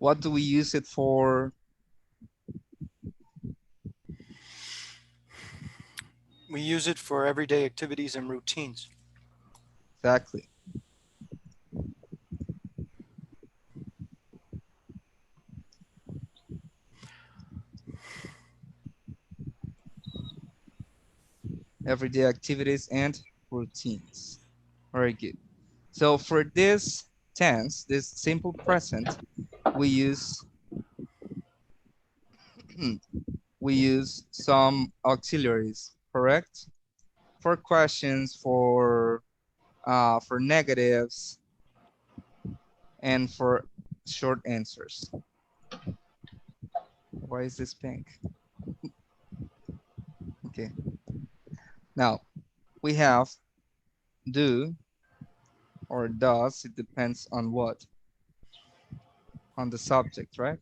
What do we use it for? We use it for everyday activities and routines. Exactly. Everyday activities and routines. Very good. So for this tense, this simple present, we use we use some auxiliaries, correct? For questions, for negatives, and for short answers. Why is this pink? Okay. Now we have do or does. It depends on what? On the subject, right?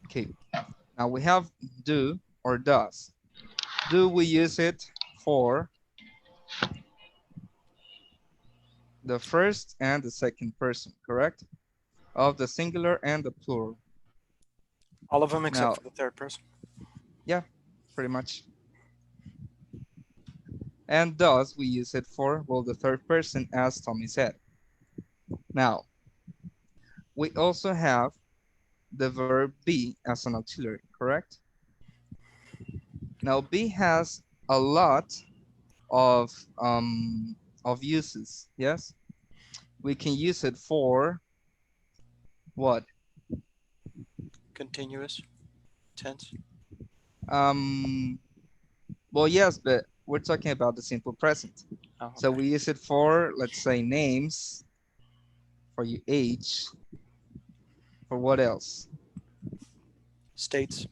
Okay. Now we have do or does. Do we use it for the first and the second person, correct? Of the singular and the plural. All of them except Now, for the third person. yeah, pretty much. And does we use it for, well, the third person, as Tommy said. Now, we also have the verb be as an auxiliary, correct? Now, be has a lot of uses. Yes, we can use it for what? Continuous tense. Um, well, yes, but we're talking about the simple present. Oh, So okay. we use it for, let's say, names, for your age, for what else? States,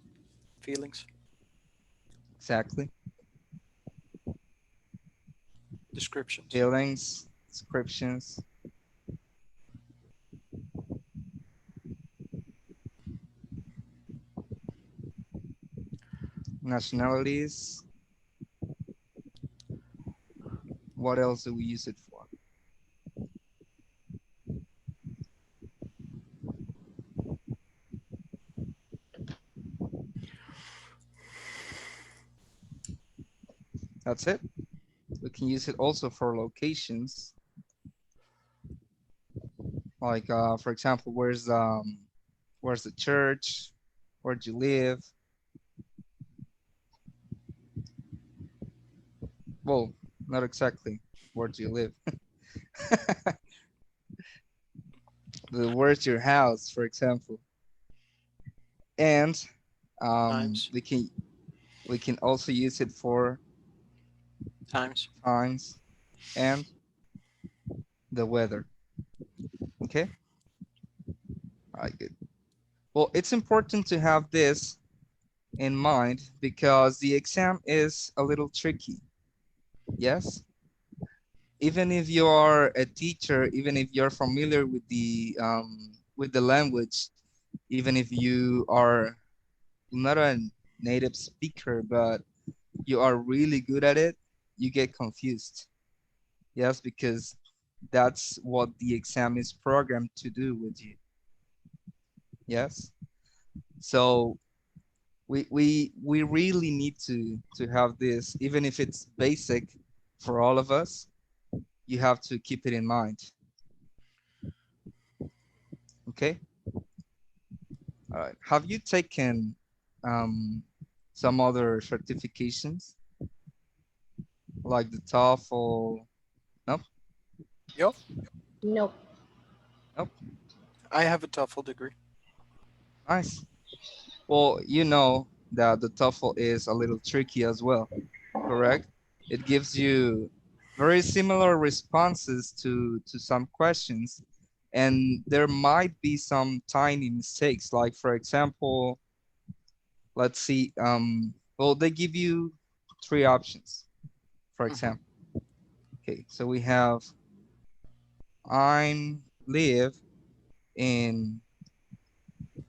feelings, Exactly. descriptions. Feelings, descriptions, nationalities. What else do we use it for? That's it. We can use it also for locations, like for example, where's the church? Where do you live? Well, not exactly. Where do you live? Where's your house, for example? And Times. we can also use it for Times. times and the weather. Okay. All right, good. Well, it's important to have this in mind because the exam is a little tricky. Yes. Even if you are a teacher, even if you're familiar with the language, even if you are not a native speaker, but you are really good at it, you get confused. Yes, because that's what the exam is programmed to do with you. Yes. So we really need to have this, even if it's basic for all of us, you have to keep it in mind. Okay. All right. Have you taken um, some other certifications like the TOEFL? Nope. Yo, Nope. Nope. I have a TOEFL degree. Nice. Well, you know that the TOEFL is a little tricky as well, correct? It gives you very similar responses to some questions, and there might be some tiny mistakes. Like for example, let's see, well, they give you three options, for Hmm. example. Okay, so we have I live in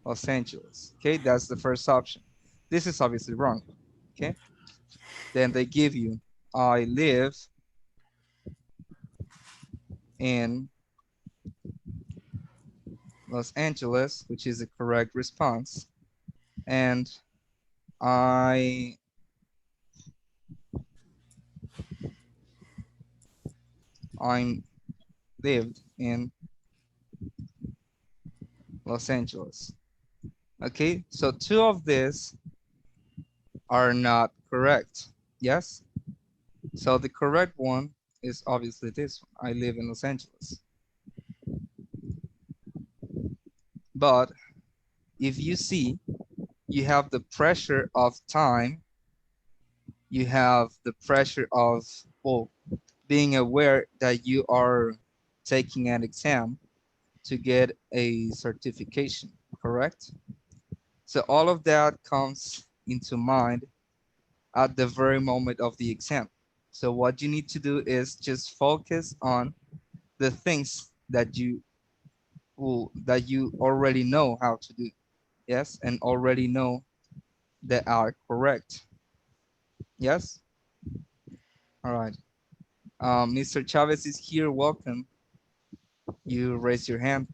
Los Angeles. Okay, that's the first option. This is obviously wrong. Okay, then they give you I live in Los Angeles, which is the correct response. And I I'm lived in Los Angeles. Okay, so two of these are not correct. Yes? So the correct one is obviously this one. I live in Los Angeles. But if you see, you have the pressure of time, you have the pressure of, well, being aware that you are taking an exam to get a certification, correct? So all of that comes into mind at the very moment of the exam. So what you need to do is just focus on the things that you already know how to do. Yes, and already know that are correct. Yes. All right. Mr. Chavez is here. Welcome. You raise your hand.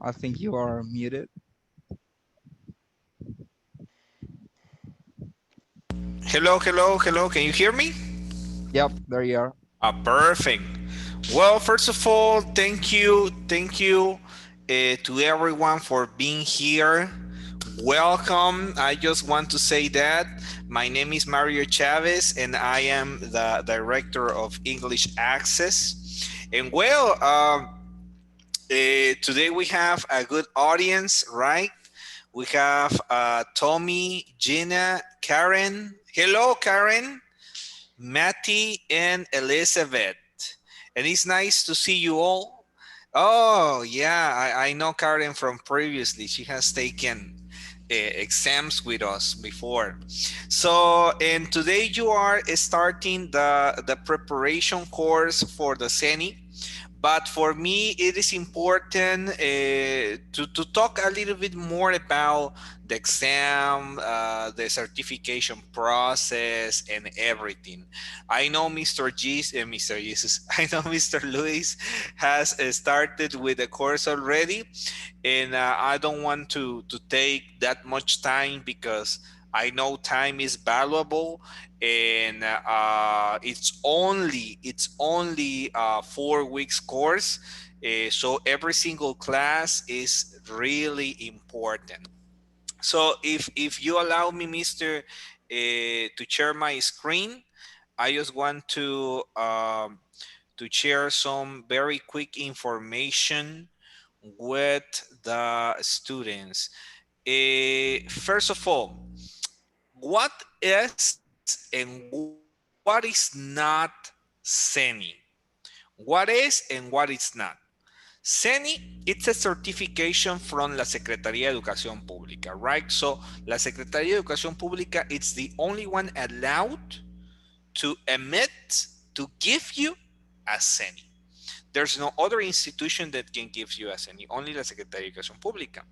I think you are muted. Hello, hello, hello. Can you hear me? Yep, there you are. Perfect. Well, first of all, thank you to everyone for being here. Welcome. I just want to say that my name is Mario Chavez, and I am the director of English Access. And well, today we have a good audience, right? We have Tommy, Gina, Karen. Hello, Karen. Matty, and Elizabeth. And it's nice to see you all. Oh, yeah, I know Karen from previously. She has taken exams with us before. So, and today you are starting the preparation course for the Cenni. But for me, it is important to talk a little bit more about the exam, the certification process, and everything. I know Mr. Jesus, I know Mr. Luis has started with the course already, and I don't want to take that much time because I know time is valuable, and it's only 4 weeks course, so every single class is really important. So if you allow me, Mister, to share my screen, I just want to share some very quick information with the students. First of all, what is and what is not CENI? What is and what is not? CENI, it's a certification from la Secretaría de Educación Pública, right? So la Secretaría de Educación Pública, it's the only one allowed to emit, to give you a CENI. There's no other institution that can give you a CENI, only la Secretaría de Educación Pública.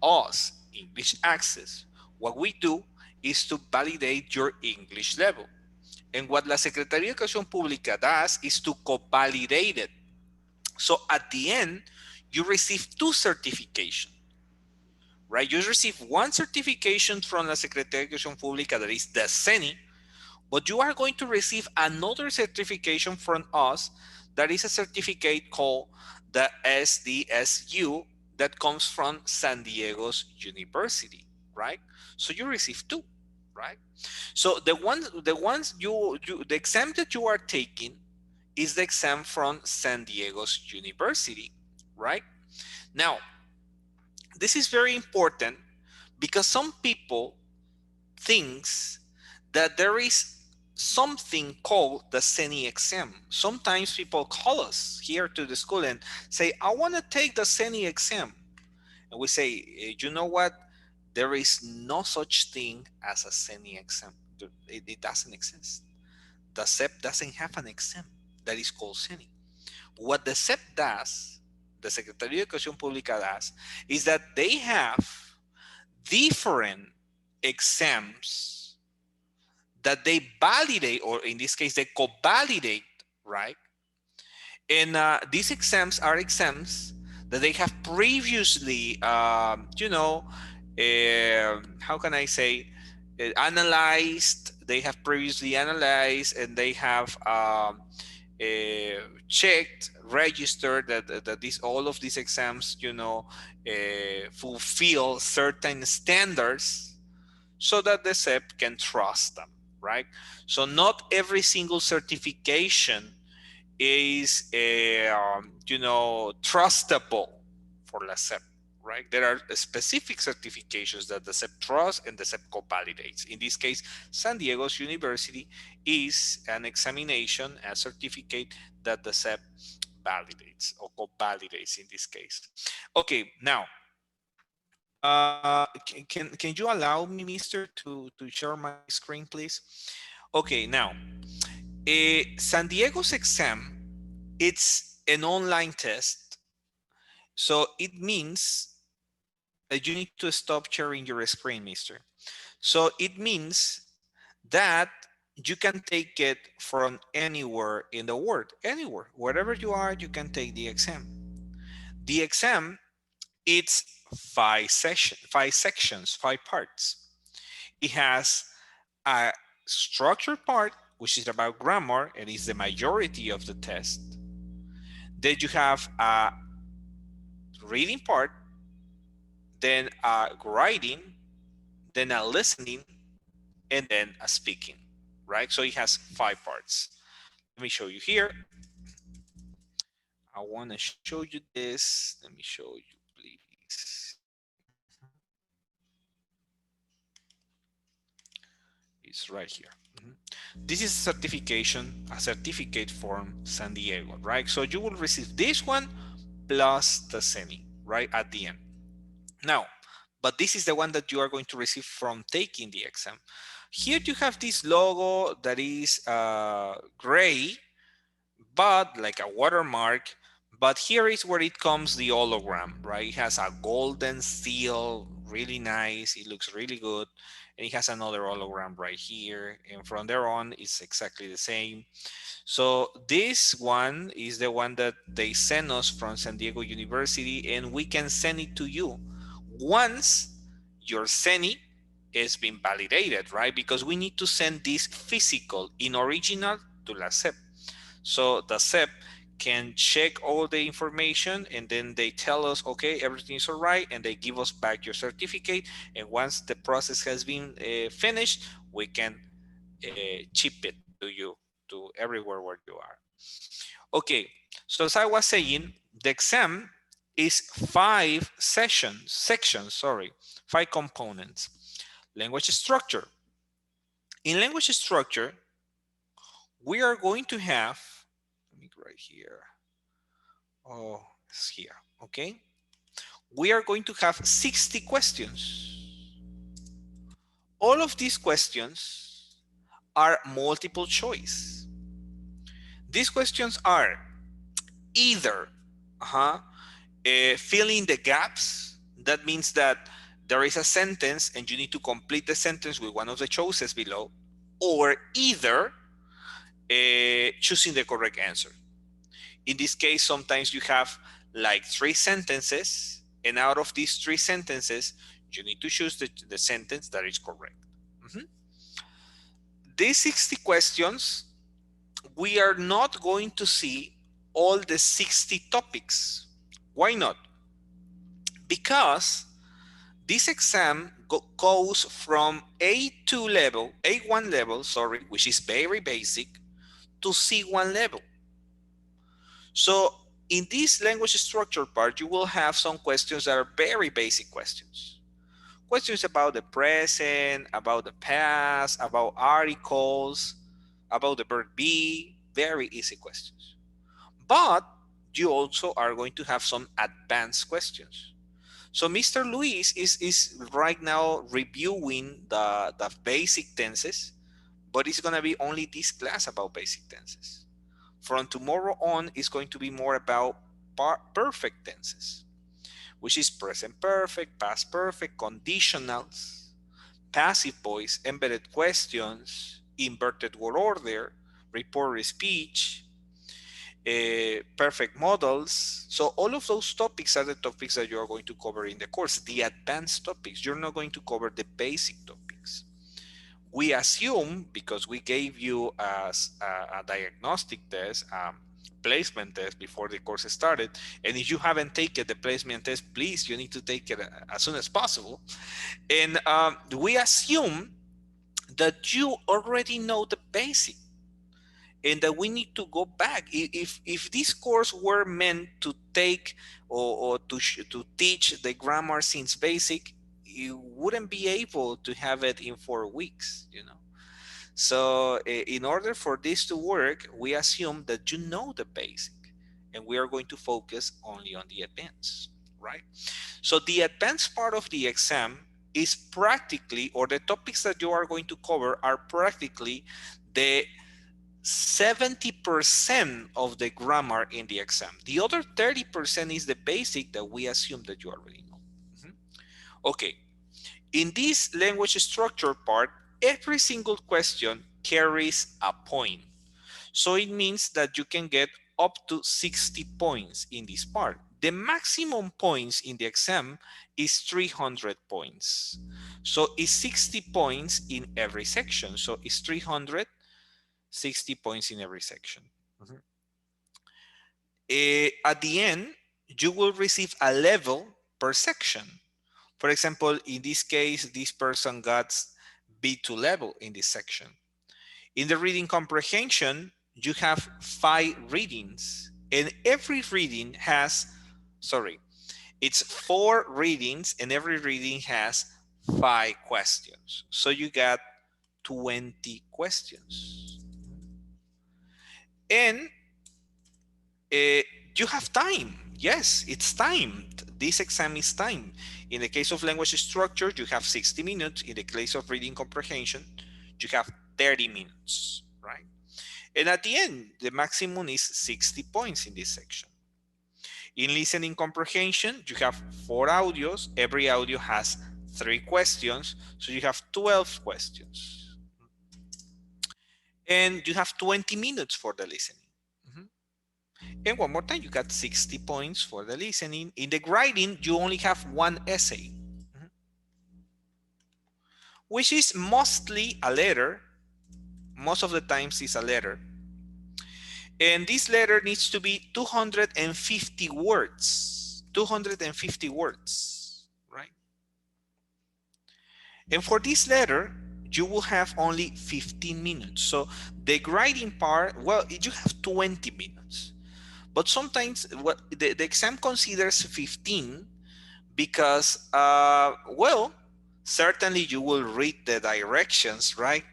Us, English Access, what we do is to validate your English level. And what la Secretaría de Educación Pública does is to co-validate it. So at the end, you receive two certifications, right? You receive one certification from la Secretaría de Educación Pública, that is the CENI, but you are going to receive another certification from us, that is a certificate called the SDSU, that comes from San Diego's University, right? So you receive two, right? So the exam that you are taking is the exam from San Diego's University, right? Now, this is very important because some people thinks that there is something called the CENI exam. Sometimes people call us here to the school and say, I want to take the CENI exam. And we say, you know what? There is no such thing as a CENI exam. It doesn't exist. The SEP doesn't have an exam that is called CENI. What the SEP does, the Secretaría de Educación Pública does, is that they have different exams that they validate, or in this case, they co-validate, right? And these exams are exams that they have previously, how can I say, analyzed. They have previously analyzed, and they have checked, registered that these all of these exams, fulfill certain standards, so that the SEP can trust them, right? So not every single certification is trustable for the SEP, right? There are specific certifications that the SEP trusts and the SEP co-validates. In this case, San Diego's University is an examination, a certificate that the SEP validates or co-validates in this case. Okay, now can you allow me, Mister, to share my screen, please? Okay, now San Diego's exam, it's an online test, so it means that you need to stop sharing your screen, Mister. So it means that you can take it from anywhere in the world, anywhere, wherever you are, you can take the exam. The exam, it's five sections, five parts. It has a structured part, which is about grammar, and is the majority of the test. Then you have a reading part, then a writing, then a listening, and then a speaking, right? So it has five parts. Let me show you here. I want to show you this. Let me show you, please. It's right here. This is certification, a certificate from San Diego, right? So you will receive this one plus the Cenni, right, at the end. Now, but this is the one that you are going to receive from taking the exam. Here you have this logo that is gray, but like a watermark. But here is where it comes the hologram, right? It has a golden seal, really nice. It looks really good. And it has another hologram right here. And from there on, it's exactly the same. So this one is the one that they send us from San Diego University, and we can send it to you once your Cenni is being validated, right? Because we need to send this physical in original to la SEP. So the SEP can check all the information, and then they tell us, okay, everything is all right, and they give us back your certificate. And once the process has been finished, we can ship it to you, to everywhere where you are. Okay, so as I was saying, the exam is five five components. Language structure. In language structure, we are going to have, let me right here. Oh, it's here, okay? We are going to have 60 questions. All of these questions are multiple choice. These questions are either fill in the gaps. That means that there is a sentence and you need to complete the sentence with one of the choices below, or either choosing the correct answer. In this case, sometimes you have like 3 sentences, and out of these 3 sentences, you need to choose the sentence that is correct. These 60 questions, we are not going to see all the 60 topics. Why not? Because this exam goes from A2 level, A1 level, sorry, which is very basic, to C1 level. So in this language structure part, you will have some questions that are very basic questions. Questions about the present, about the past, about articles, about the verb be, very easy questions. But you also are going to have some advanced questions. So Mr. Luis is right now reviewing the basic tenses, but it's going to be only this class about basic tenses. From tomorrow on, it's going to be more about perfect tenses, which is present perfect, past perfect, conditionals, passive voice, embedded questions, inverted word order, reported speech, perfect models. So all of those topics are the topics that you are going to cover in the course. The advanced topics, you're not going to cover the basic topics. We assume, because we gave you a diagnostic test, placement test before the course started, and if you haven't taken the placement test, please, you need to take it as soon as possible. And we assume that you already know the basic, and that we need to go back. If this course were meant to take or to teach the grammar since basic, you wouldn't be able to have it in 4 weeks, you know. So in order for this to work, we assume that you know the basic, and we are going to focus only on the advanced, right? So the advanced part of the exam is practically, or the topics that you are going to cover are practically the 70% of the grammar in the exam. The other 30% is the basic that we assume that you already know. Okay, in this language structure part, every single question carries a point. So it means that you can get up to 60 points in this part. The maximum points in the exam is 300 points. So it's 60 points in every section. So it's 360 points in every section. At the end, you will receive a level per section. For example, in this case, this person got B2 level in this section. In the reading comprehension, you have 5 readings, and every reading has, it's 4 readings, and every reading has 5 questions. So you got 20 questions. And you have time. Yes, it's timed. This exam is timed. In the case of language structure, you have 60 minutes. In the case of reading comprehension, you have 30 minutes, right? And at the end, the maximum is 60 points in this section. In listening comprehension, you have 4 audios. Every audio has 3 questions, so you have 12 questions. And you have 20 minutes for the listening. And one more time, you got 60 points for the listening. In the writing, you only have 1 essay, which is mostly a letter. Most of the times it's a letter. And this letter needs to be 250 words. 250 words, right? And for this letter, you will have only 15 minutes. So the writing part, well, you have 20 minutes. But sometimes what the exam considers 15 because, well, certainly you will read the directions, right?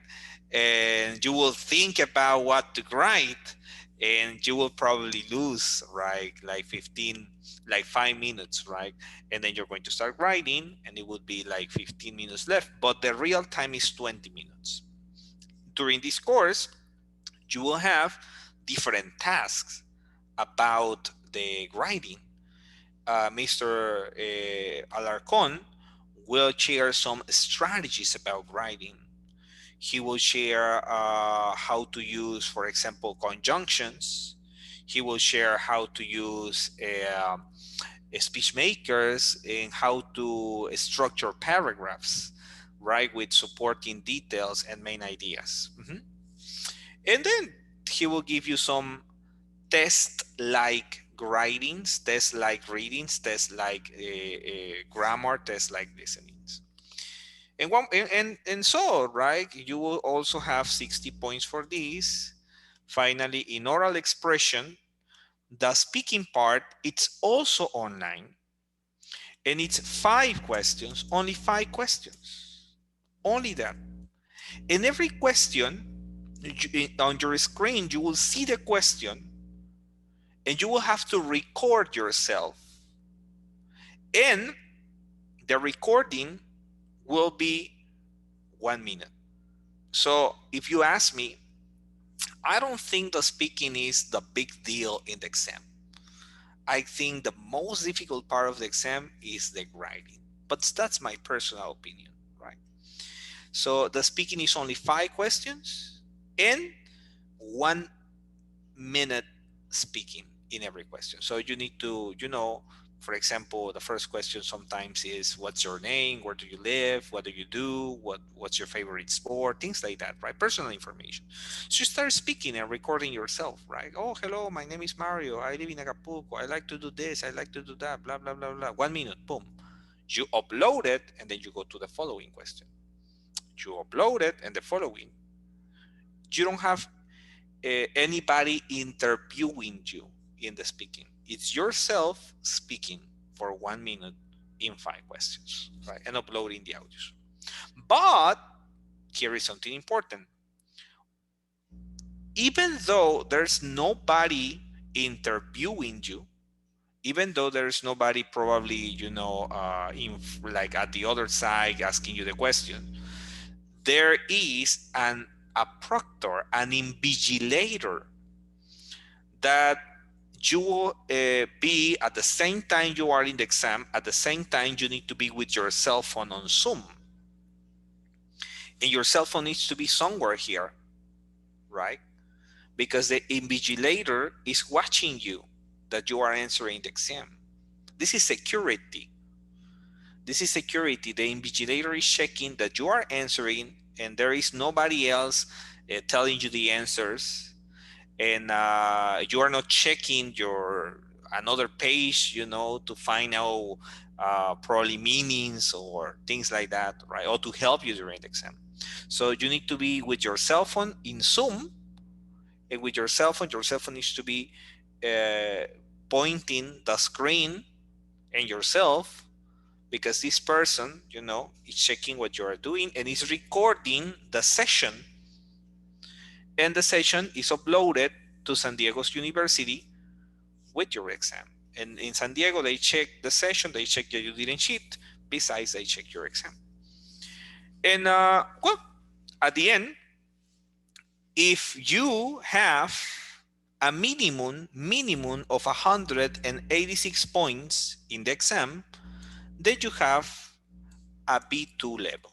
And you will think about what to write, and you will probably lose, right? Like 15, like 5 minutes, right? And then you're going to start writing, and it would be like 15 minutes left. But the real time is 20 minutes. During this course, you will have different tasks about the writing. Mr. Alarcon will share some strategies about writing. He will share how to use, for example, conjunctions. He will share how to use speech makers and how to structure paragraphs, right, with supporting details and main ideas. And then he will give you some test-like writings, test-like readings, test-like grammar, test-like listenings. And so, right, you will also have 60 points for this. Finally, in oral expression, the speaking part, it's also online. And it's 5 questions, only 5 questions. Only that. In every question, on your screen, you will see the question, and you will have to record yourself. And the recording will be 1 minute. So if you ask me, I don't think the speaking is the big deal in the exam. I think the most difficult part of the exam is the writing. But that's my personal opinion, right? So the speaking is only 5 questions. and 1 minute speaking in every question. So you need to, for example, the first question sometimes is, what's your name? Where do you live? What do you do? What's your favorite sport? Things like that, right? Personal information. So you start speaking and recording yourself, right? Oh, hello, my name is Mario. I live in Acapulco. I like to do this. I like to do that. Blah, blah, blah, blah. 1 minute, boom. You upload it, and then you go to the following question. You upload it, and the following. You don't have anybody interviewing you in the speaking. It's yourself speaking for 1 minute in 5 questions, right? And uploading the audios. But here is something important. Even though there's nobody interviewing you, even though there's nobody probably, in like at the other side asking you the question, there is a proctor, an invigilator that you will be at the same time you are in the exam, at the same time you need to be with your cell phone on Zoom. And your cell phone needs to be somewhere here, right? Because the invigilator is watching you that you are answering the exam. This is security. This is security. The invigilator is checking that you are answering and there is nobody else telling you the answers, and you are not checking your another page, to find out probably meanings or things like that, right? Or to help you during the exam. So you need to be with your cell phone in Zoom, and with your cell phone needs to be uh, pointing the screen and yourself, because this person, is checking what you are doing and is recording the session, and the session is uploaded to San Diego's University with your exam. And in San Diego, they check the session, they check that you didn't cheat, besides they check your exam. And well, at the end, if you have a minimum of 186 points in the exam, then you have a B2 level.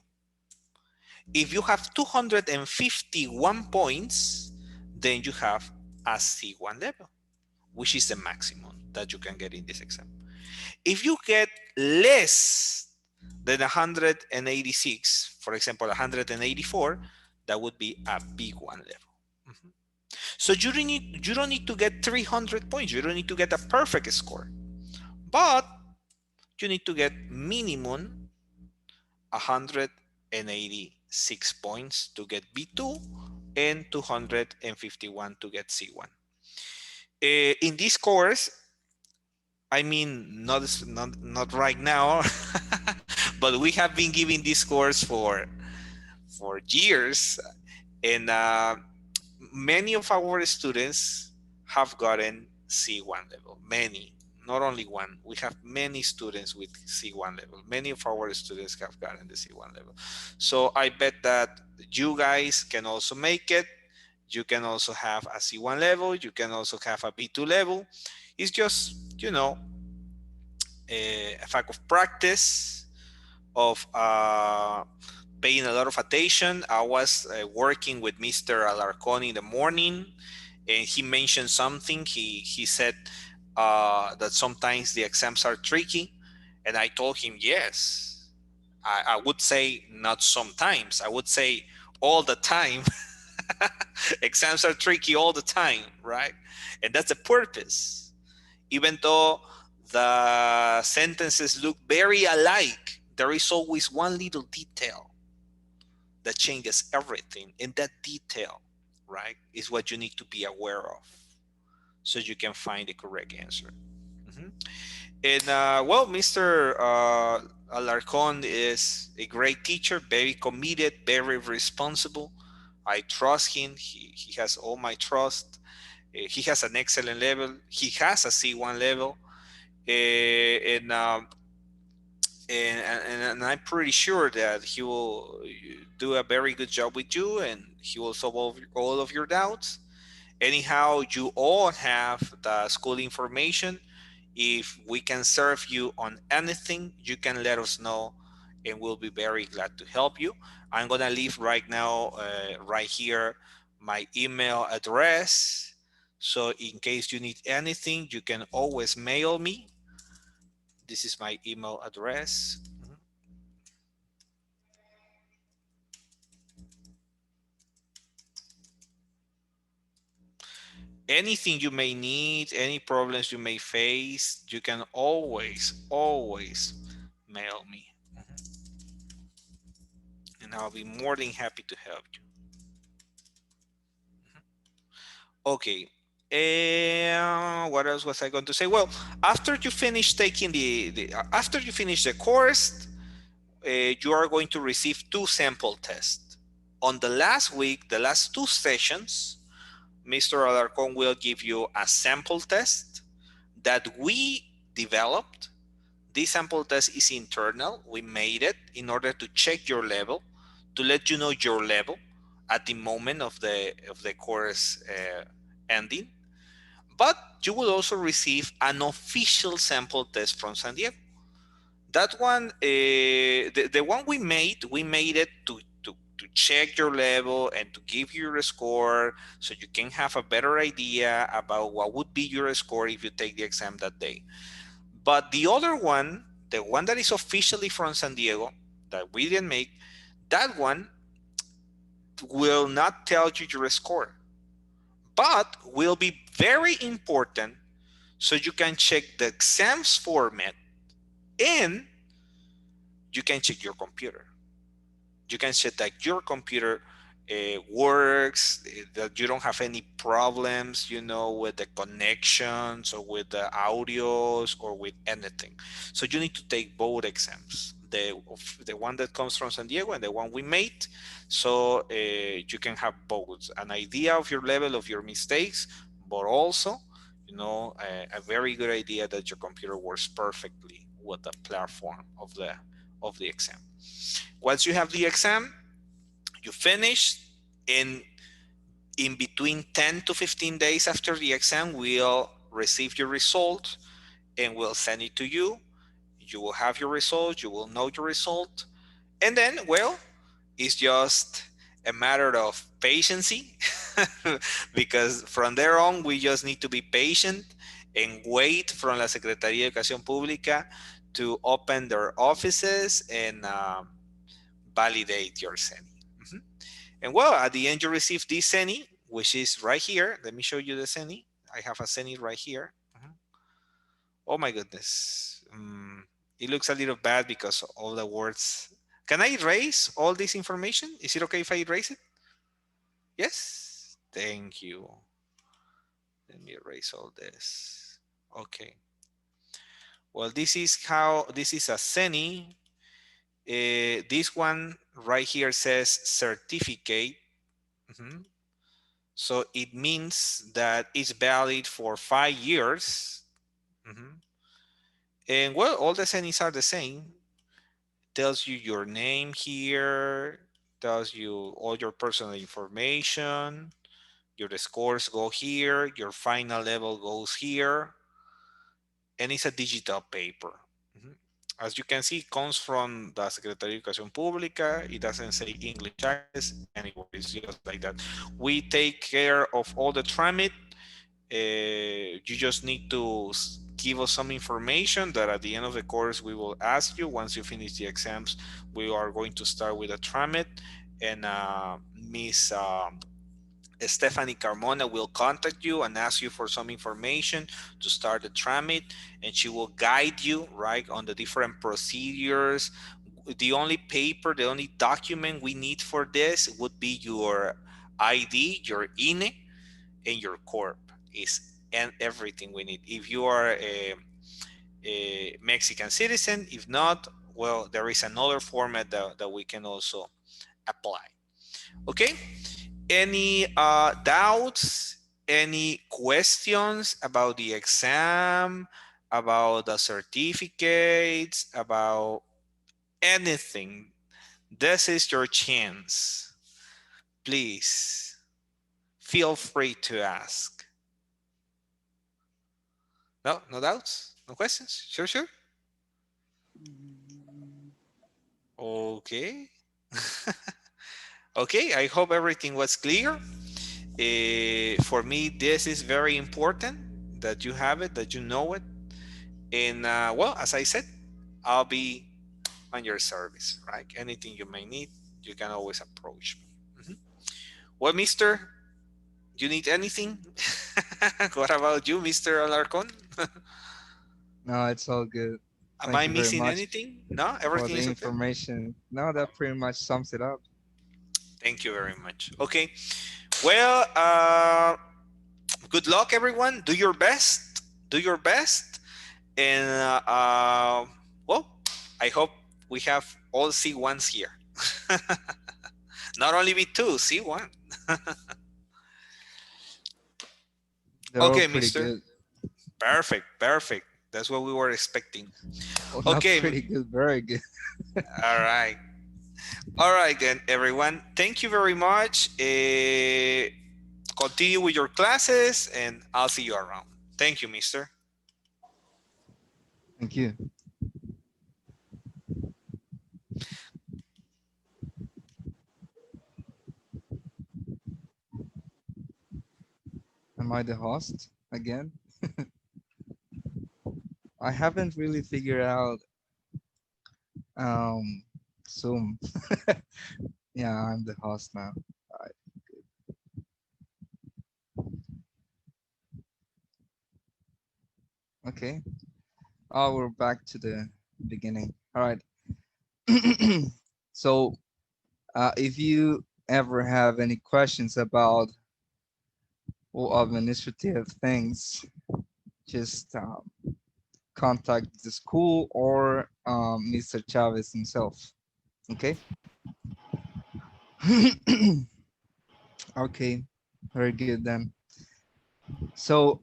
If you have 251 points, then you have a C1 level, which is the maximum that you can get in this exam. If you get less than 186, for example, 184, that would be a B1 level. Mhm. So you don't need to get 300 points. You don't need to get a perfect score, but you need to get minimum 186 points to get B2 and 251 to get C1. In this course, I mean, not right now, but we have been giving this course for years, and many of our students have gotten C1 level. Many, not only one. We have many students with C1 level. Many of our students have gotten the C1 level. So I bet that you guys can also make it. You can also have a C1 level. You can also have a B2 level. It's just, a fact of practice, of paying a lot of attention. I was working with Mr. Alarcon in the morning, and he mentioned something. He said that sometimes the exams are tricky, and I told him yes. I would say not sometimes. I would say all the time. Exams are tricky all the time, right? And that's the purpose. Even though the sentences look very alike, there is always one little detail that changes everything. And that detail, right, is what you need to be aware of so you can find the correct answer. Mhm. And well, Mr. Alarcon is a great teacher, very committed, very responsible. I trust him. He has all my trust. He has an excellent level. He has a C1 level. And, and I'm pretty sure that he will do a very good job with you, and he will solve all of your doubts. Anyhow, you all have the school information. If we can serve you on anything, you can let us know, and we'll be very glad to help you. I'm gonna leave right now, right here, my email address. So in case you need anything, you can always mail me. This is my email address. Anything you may need, any problems you may face, you can always mail me. And I'll be more than happy to help you. Okay. What else was I going to say? Well, after you finish taking after you finish the course, you are going to receive two sample tests. On the last week, the last two sessions, Mr. Alarcon will give you a sample test that we developed. This sample test is internal. We made it in order to check your level, to let you know your level at the moment of the course ending. But you will also receive an official sample test from San Diego. That one, the one we made it to check your level and to give you your score so you can have a better idea about what would be your score if you take the exam that day. But the other one, the one that is officially from San Diego, that we didn't make, that one will not tell you your score, but will be very important so you can check the exams format and you can check your computer. You can check that your computer works, that you don't have any problems, with the connections or with the audios or with anything. So you need to take both exams, the one that comes from San Diego and the one we made, so you can have both an idea of your level of your mistakes, but also, a very good idea that your computer works perfectly with the platform of the exam. Once you have the exam, you finish, and in between 10 to 15 days after the exam, we'll receive your result and we'll send it to you. You will have your result, you will know your result, and then, well, it's just a matter of patience because from there on, we just need to be patient and wait from la Secretaría de Educación Pública to open their offices and validate your Cenni. And well, at the end, you receive this Cenni, which is right here. Let me show you the Cenni. I have a Cenni right here. Oh my goodness. It looks a little bad because all the words. Can I erase all this information? Is it okay if I erase it? Yes. Thank you. Let me erase all this. Okay. Well, this is a Cenni. This one right here says certificate. So it means that it's valid for 5 years. And well, all the Cennis are the same. Tells you your name here, tells you all your personal information, your scores go here, your final level goes here, and it's a digital paper. As you can see, it comes from the Secretaría de Educación Pública. It doesn't say English access anywhere. It's just like that. We take care of all the tramit. You just need to give us some information that at the end of the course we will ask you. Once you finish the exams, we are going to start with a tramit, and Miss Stephanie Carmona will contact you and ask you for some information to start the tramit, and she will guide you right on the different procedures. The only document we need for this would be your ID, your INE, and your corp and everything we need. If you are a Mexican citizen, if not, well, there is another format that we can also apply. Okay. Any doubts? Any questions about the exam, about the certificates, about anything? This is your chance. Please feel free to ask. No, no doubts? No questions? Sure, sure. Okay. Okay, I hope everything was clear. For me, this is very important that you have it, that you know it. And well, as I said, I'll be on your service, right? Anything you may need, you can always approach me. Mhm. Well, Mister, you need anything? What about you, Mister Alarcon? No, it's all good. Am Thank I you very missing much anything? No, for everything the is okay. information. No, that pretty much sums it up. Thank you very much. Okay. Well, good luck, everyone. Do your best. Do your best. And well, I hope we have all C1s here. Not only B2, C1. They're all Okay, pretty Mister. good. Perfect. Perfect. That's what we were expecting. Well, not Okay. pretty good, very good. All right. All right, then, everyone. Thank you very much. Continue with your classes, and I'll see you around. Thank you, Mister. Thank you. Am I the host again? I haven't really figured out um Zoom. Yeah, I'm the host now. Alright, okay. Oh, we're back to the beginning. All right. So, if you ever have any questions about administrative things, just contact the school or Mr. Chavez himself. Okay. Okay. Very good then. So,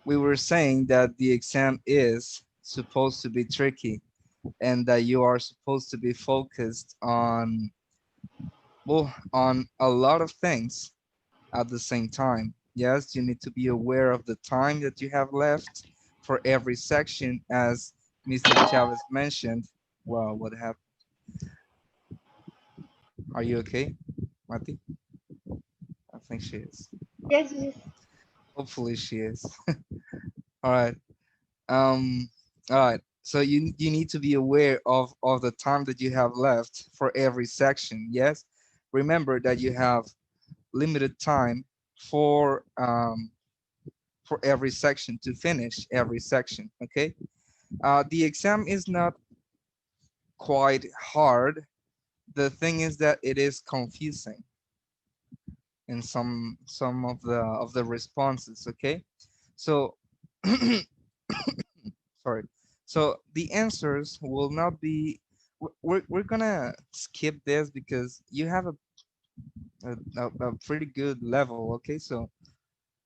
we were saying that the exam is supposed to be tricky and that you are supposed to be focused on, well, on a lot of things at the same time. Yes, you need to be aware of the time that you have left for every section, as Mr. Chavez mentioned. Well, what happened? Are you okay, Mati? I think she is. Yes, yes. Hopefully she is. All right. Um, all right. So you need to be aware of the time that you have left for every section. Yes. Remember that you have limited time for every section to finish every section. Okay. The exam is not quite hard. The thing is that it is confusing in some of the responses. Okay. So sorry. So the answers will not be. We're gonna skip this because you have a pretty good level. Okay. So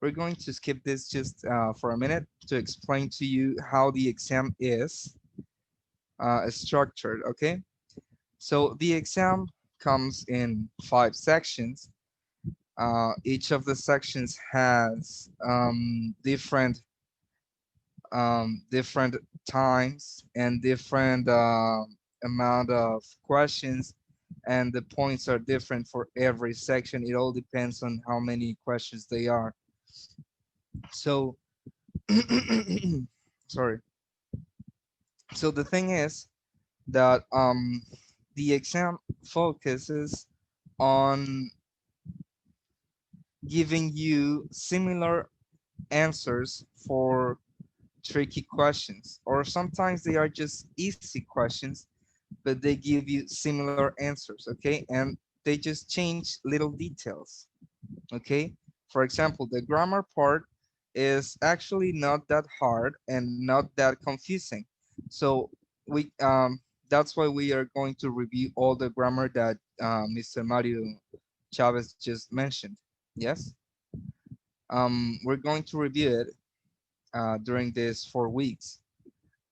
we're going to skip this just for a minute to explain to you how the exam is structured. Okay. So the exam comes in 5 sections. Each of the sections has different times and different amount of questions, and the points are different for every section. It all depends on how many questions they are. So, sorry. So the thing is that the exam focuses on giving you similar answers for tricky questions, or sometimes they are just easy questions, but they give you similar answers, okay? And they just change little details, okay? For example, the grammar part is actually not that hard and not that confusing. So we that's why we are going to review all the grammar that Mr. Mario Chavez just mentioned. Yes, we're going to review it during these 4 weeks.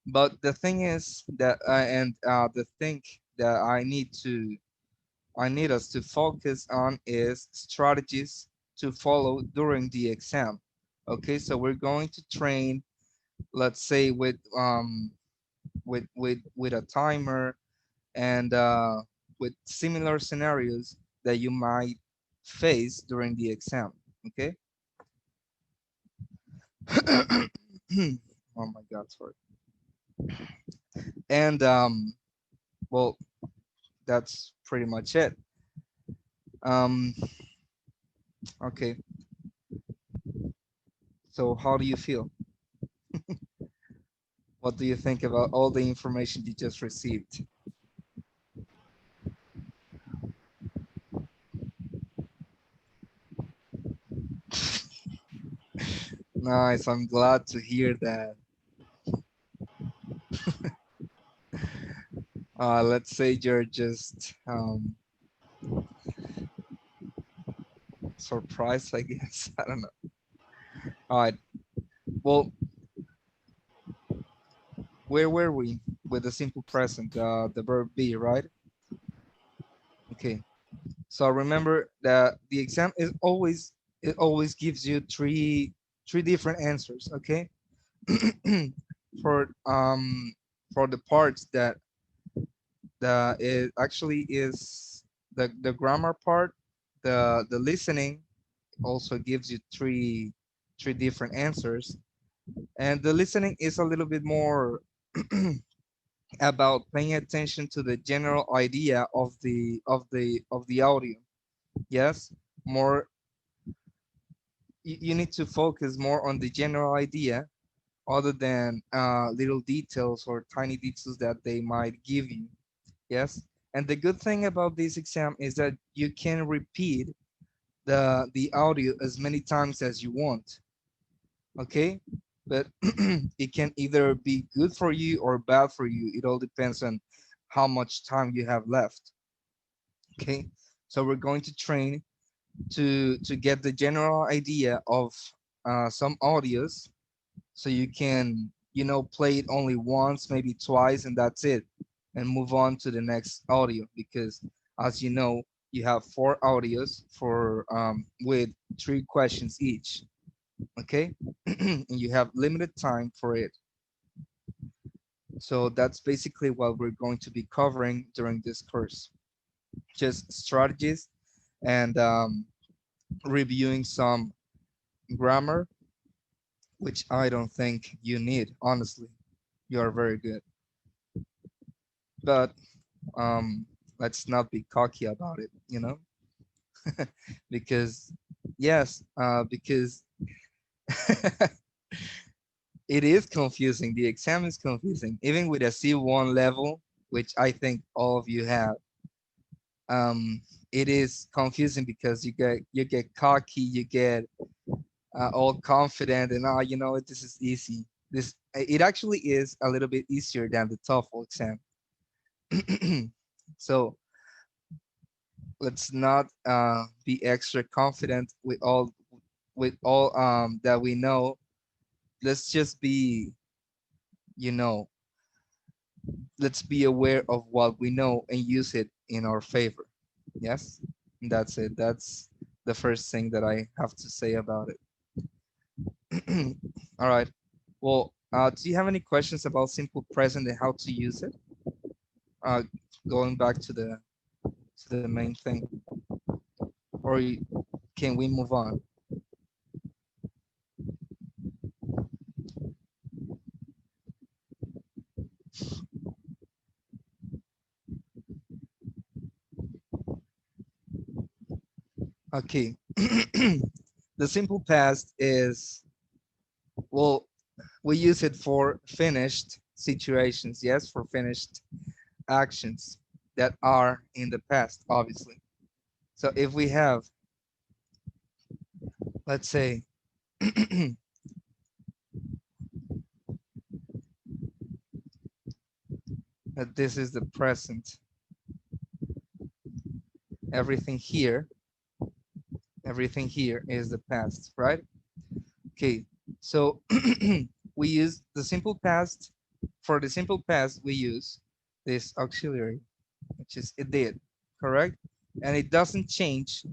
But the thing is that, and the thing that I need us to focus on is strategies to follow during the exam. Okay, so we're going to train, let's say, with a timer and with similar scenarios that you might face during the exam. Okay. Oh my God, sorry. And well, that's pretty much it. Um, okay. So how do you feel? What do you think about all the information you just received? Nice. I'm glad to hear that. Let's say you're just surprised, I guess. I don't know. All right. Well, where were we with the simple present, the verb be, right? Okay. So remember that the exam is always, it always gives you three different answers. Okay. for um for the parts that it actually is the grammar part, the listening also gives you three different answers, and the listening is a little bit more about paying attention to the general idea of the audio. Yes, more, you need to focus more on the general idea other than little details or tiny details that they might give you. Yes, and the good thing about this exam is that you can repeat the audio as many times as you want. Okay, but it can either be good for you or bad for you. It all depends on how much time you have left. Okay, so we're going to train to get the general idea of some audios, so you can, play it only once, maybe twice, and that's it, and move on to the next audio, because as you know, you have four audios for with three questions each. Okay. And you have limited time for it. So that's basically what we're going to be covering during this course, just strategies and reviewing some grammar, which I don't think you need, honestly. You are very good, but um let's not be cocky about it, because yes, because it is confusing. The exam is confusing, even with a C1 level, which I think all of you have. um it is confusing because you get cocky, you get all confident, and this is easy. It actually is a little bit easier than the TOEFL exam. So let's not be extra confident with all that we know. Let's just be, you know let's be aware of what we know and use it in our favor. Yes, and that's it. That's the first thing that I have to say about it. All right. Well, do you have any questions about simple present and how to use it? Uh, Going back to the main thing, or can we move on? Okay. The simple past is, well, we use it for finished situations. Yes, for finished actions that are in the past, obviously. So if we have, let's say, that this is the present, everything here, everything here is the past, right? Okay, so we use the simple past. For the simple past, we use this auxiliary, which is it did, correct? And it doesn't change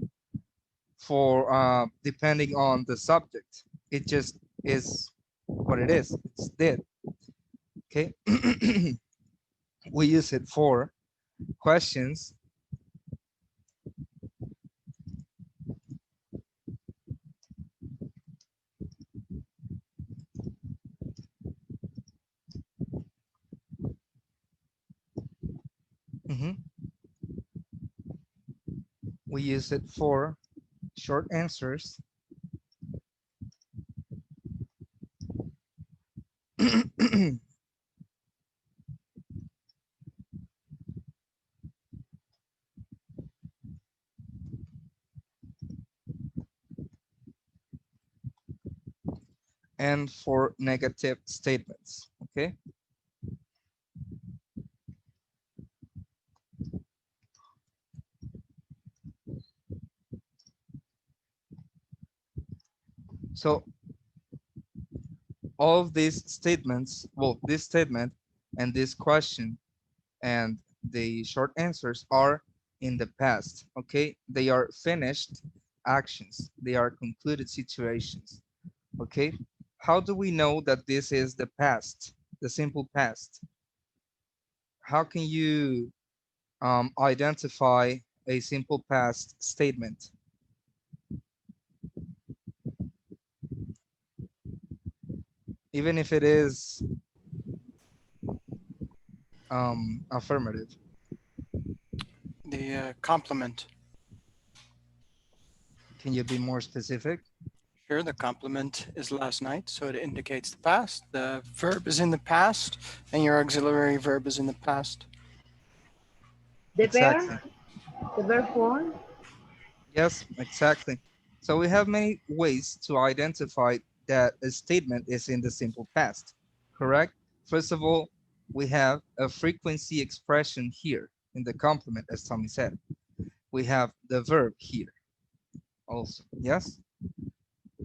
for depending on the subject. It just is what it is. It's did. Okay. We use it for questions Mhm. We use it for short answers and for negative statements. Okay. So all of these statements, well, this statement and this question and the short answers are in the past. Okay. They are finished actions. They are concluded situations. Okay. How do we know that this is the past, the simple past? How can you identify a simple past statement, even if it is affirmative? The complement. Can you be more specific? Here, the complement is last night, so it indicates the past. The verb is in the past, and your auxiliary verb is in the past. The Exactly. verb, the verb form. Yes, exactly. So we have many ways to identify that a statement is in the simple past, correct? First of all, we have a frequency expression here in the complement, as Tommy said. We have the verb here also, yes?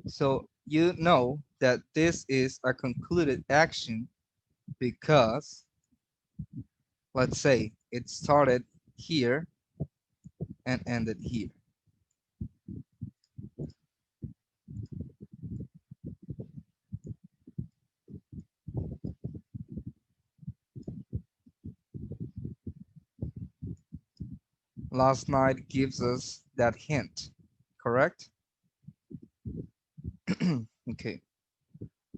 So you know that this is a concluded action because, let's say, it started here and ended here. Last night gives us that hint, correct? Okay,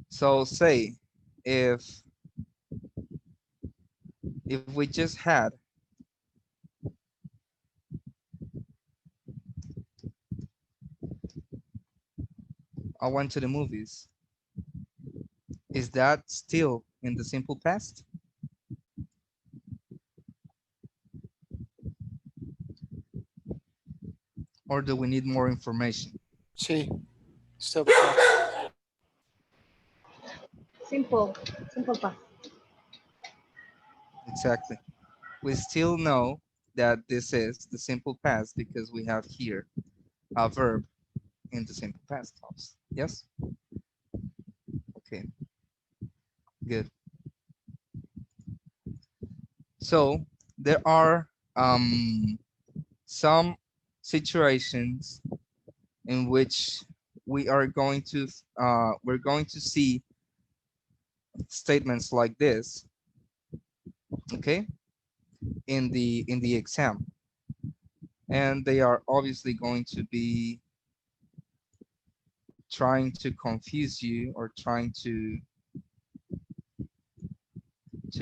so say if if we just had I went to the movies, is that still in the simple past, or do we need more information? See, still the past. Simple, simple past. Exactly. We still know that this is the simple past because we have here a verb in the simple past tense. Yes? Okay, good. So there are some situations in which we're going to see statements like this, okay, in the exam, and they are obviously going to be trying to confuse you or trying to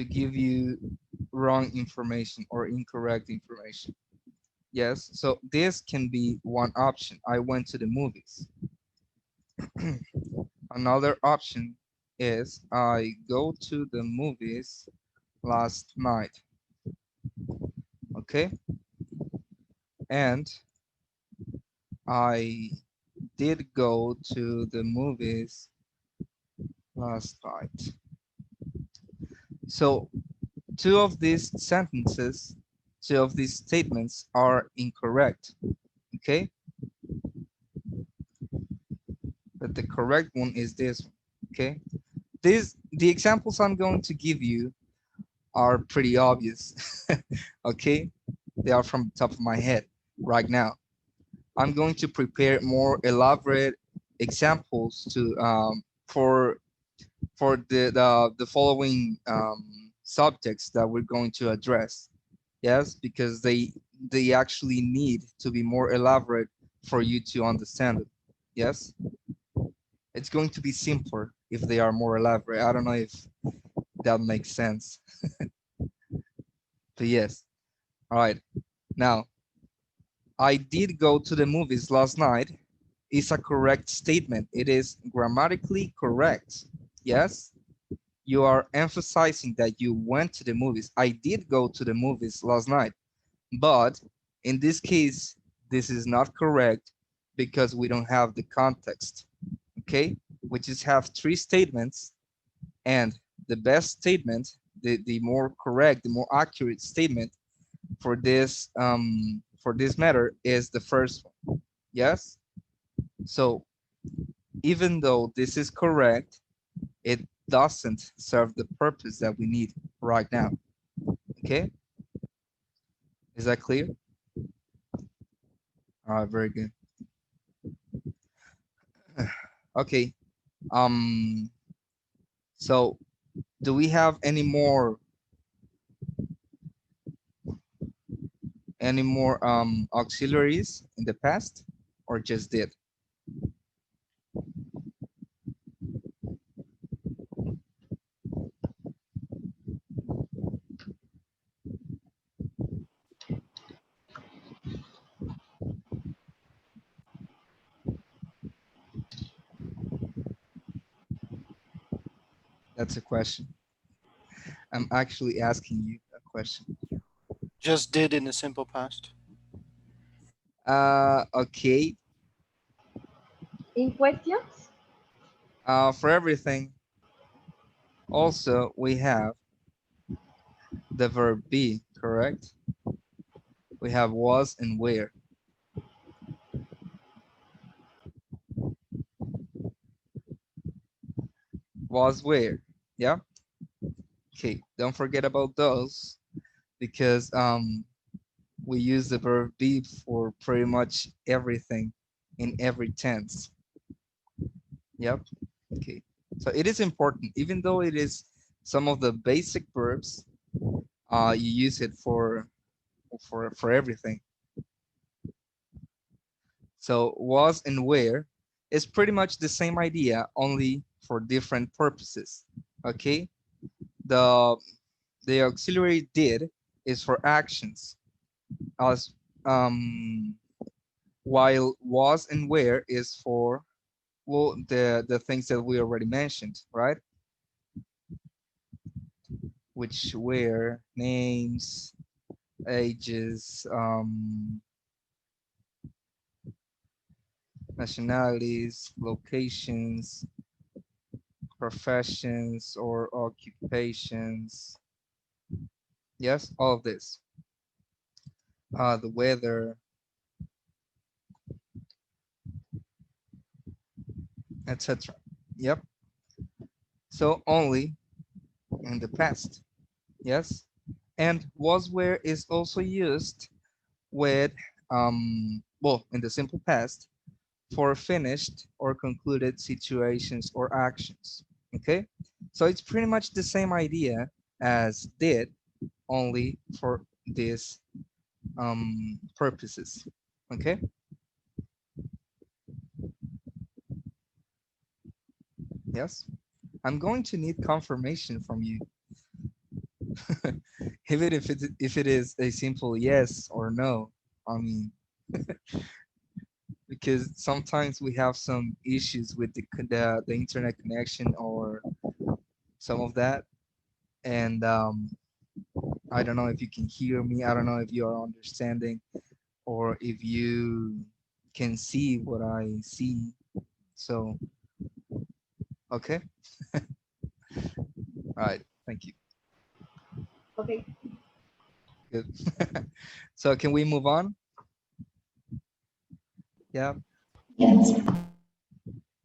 give you wrong information or incorrect information. Yes, so this can be one option. I went to the movies. Another option is I go to the movies last night. Okay, and I did go to the movies last night. So two of these sentences, two of these statements are incorrect. Okay, but the correct one is this one. Okay, the examples I'm going to give you are pretty obvious. Okay, they are from the top of my head right now. I'm going to prepare more elaborate examples to for the following subjects that we're going to address. Yes, because they actually need to be more elaborate for you to understand it. Yes, it's going to be simpler if they are more elaborate. I don't know if that makes sense, but yes. All right. Now, I did go to the movies last night is a correct statement. It is grammatically correct. Yes, you are emphasizing that you went to the movies. I did go to the movies last night, but in this case, this is not correct because we don't have the context. Okay, we just have three statements, and the best statement, the more correct, the more accurate statement for this matter is the first one. Yes. So even though this is correct, it doesn't serve the purpose that we need right now. Okay, is that clear? All right, very good. Okay. Um. So, do we have any more auxiliaries in the past, or just did? That's a question. I'm actually asking you a question. Just did in the simple past. Okay. In questions? For everything, also we have the verb be, correct? We have was and where. Was where. Yeah. Okay. Don't forget about those because we use the verb be for pretty much everything in every tense. Yep. Okay. So it is important, even though it is some of the basic verbs, you use it for everything. So was and where is pretty much the same idea, only for different purposes. Okay. The the auxiliary did is for actions, as while was and where is for, well, the things that we already mentioned, right? Which were names, ages, nationalities, locations, professions or occupations. Yes, all of this. The weather, etc. Yep. So only in the past. Yes. And was where is also used with, well, in the simple past for finished or concluded situations or actions. Okay. So it's pretty much the same idea as did, only for these purposes. Okay. Yes. I'm going to need confirmation from you. Even if it is a simple yes or no. I mean, because sometimes we have some issues with the internet connection or some of that, and I don't know if you can hear me. I don't know if you are understanding or if you can see what I see. So, okay. All right. Thank you. Okay. Good. So can we move on? Yeah. Yes.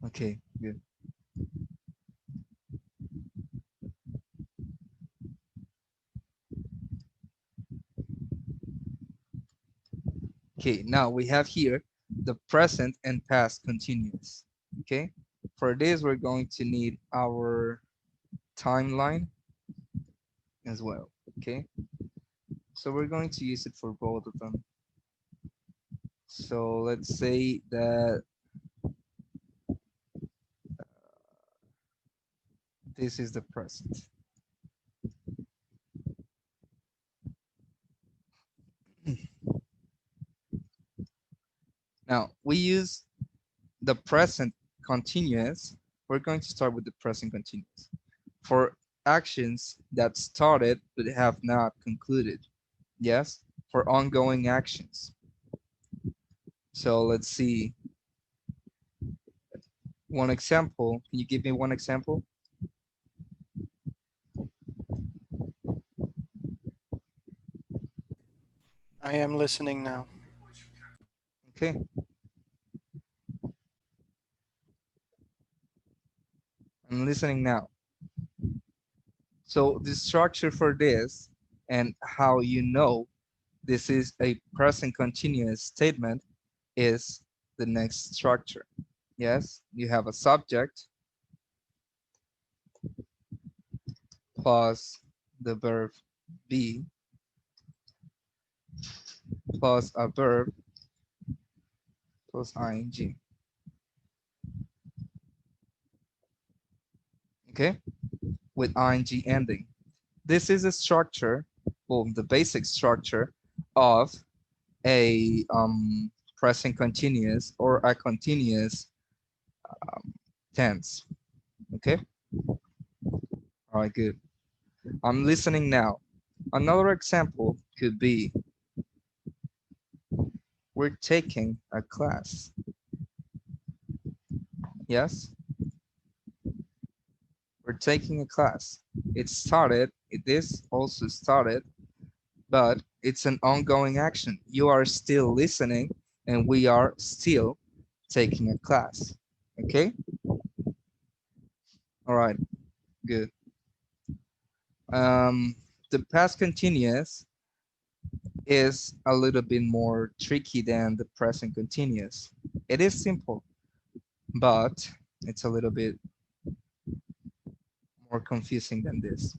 Okay. Good. Okay. Now we have here the present and past continuous. Okay. For this, we're going to need our timeline as well. Okay. So we're going to use it for both of them. So let's say that this is the present. Now we use the present continuous. We're going to start with the present continuous for actions that started but have not concluded. Yes, for ongoing actions. So let's see one example. Can you give me one example? I am listening now. Okay, I'm listening now. So the structure for this and how you know this is a present continuous statement is the next structure. Yes, you have a subject plus the verb be plus a verb plus ing. Okay, with ing ending. This is a structure, well, the basic structure of a present continuous or a continuous um, tense. Okay, all right, good. I'm listening now. Another example could be we're taking a class. Yes, we're taking a class. It started, it is also started, but it's an ongoing action. You are still listening and we are still taking a class. Okay, all right, good. Um, the past continuous is a little bit more tricky than the present continuous. It is simple, but it's a little bit more confusing than this.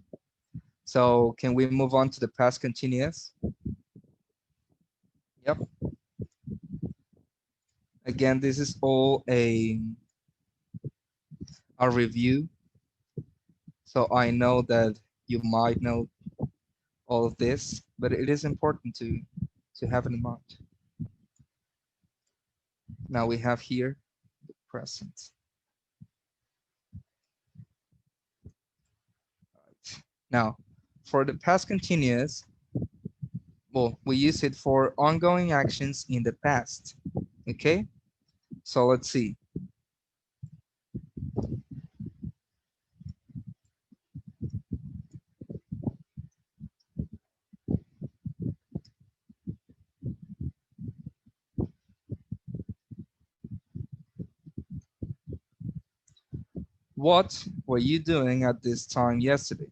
So can we move on to the past continuous? Yep. Again, this is all a review. So I know that you might know all of this, but it is important to have it in mind. Now we have here the present. Right. Now, for the past continuous, well, we use it for ongoing actions in the past. Okay, so let's see. What were you doing at this time yesterday?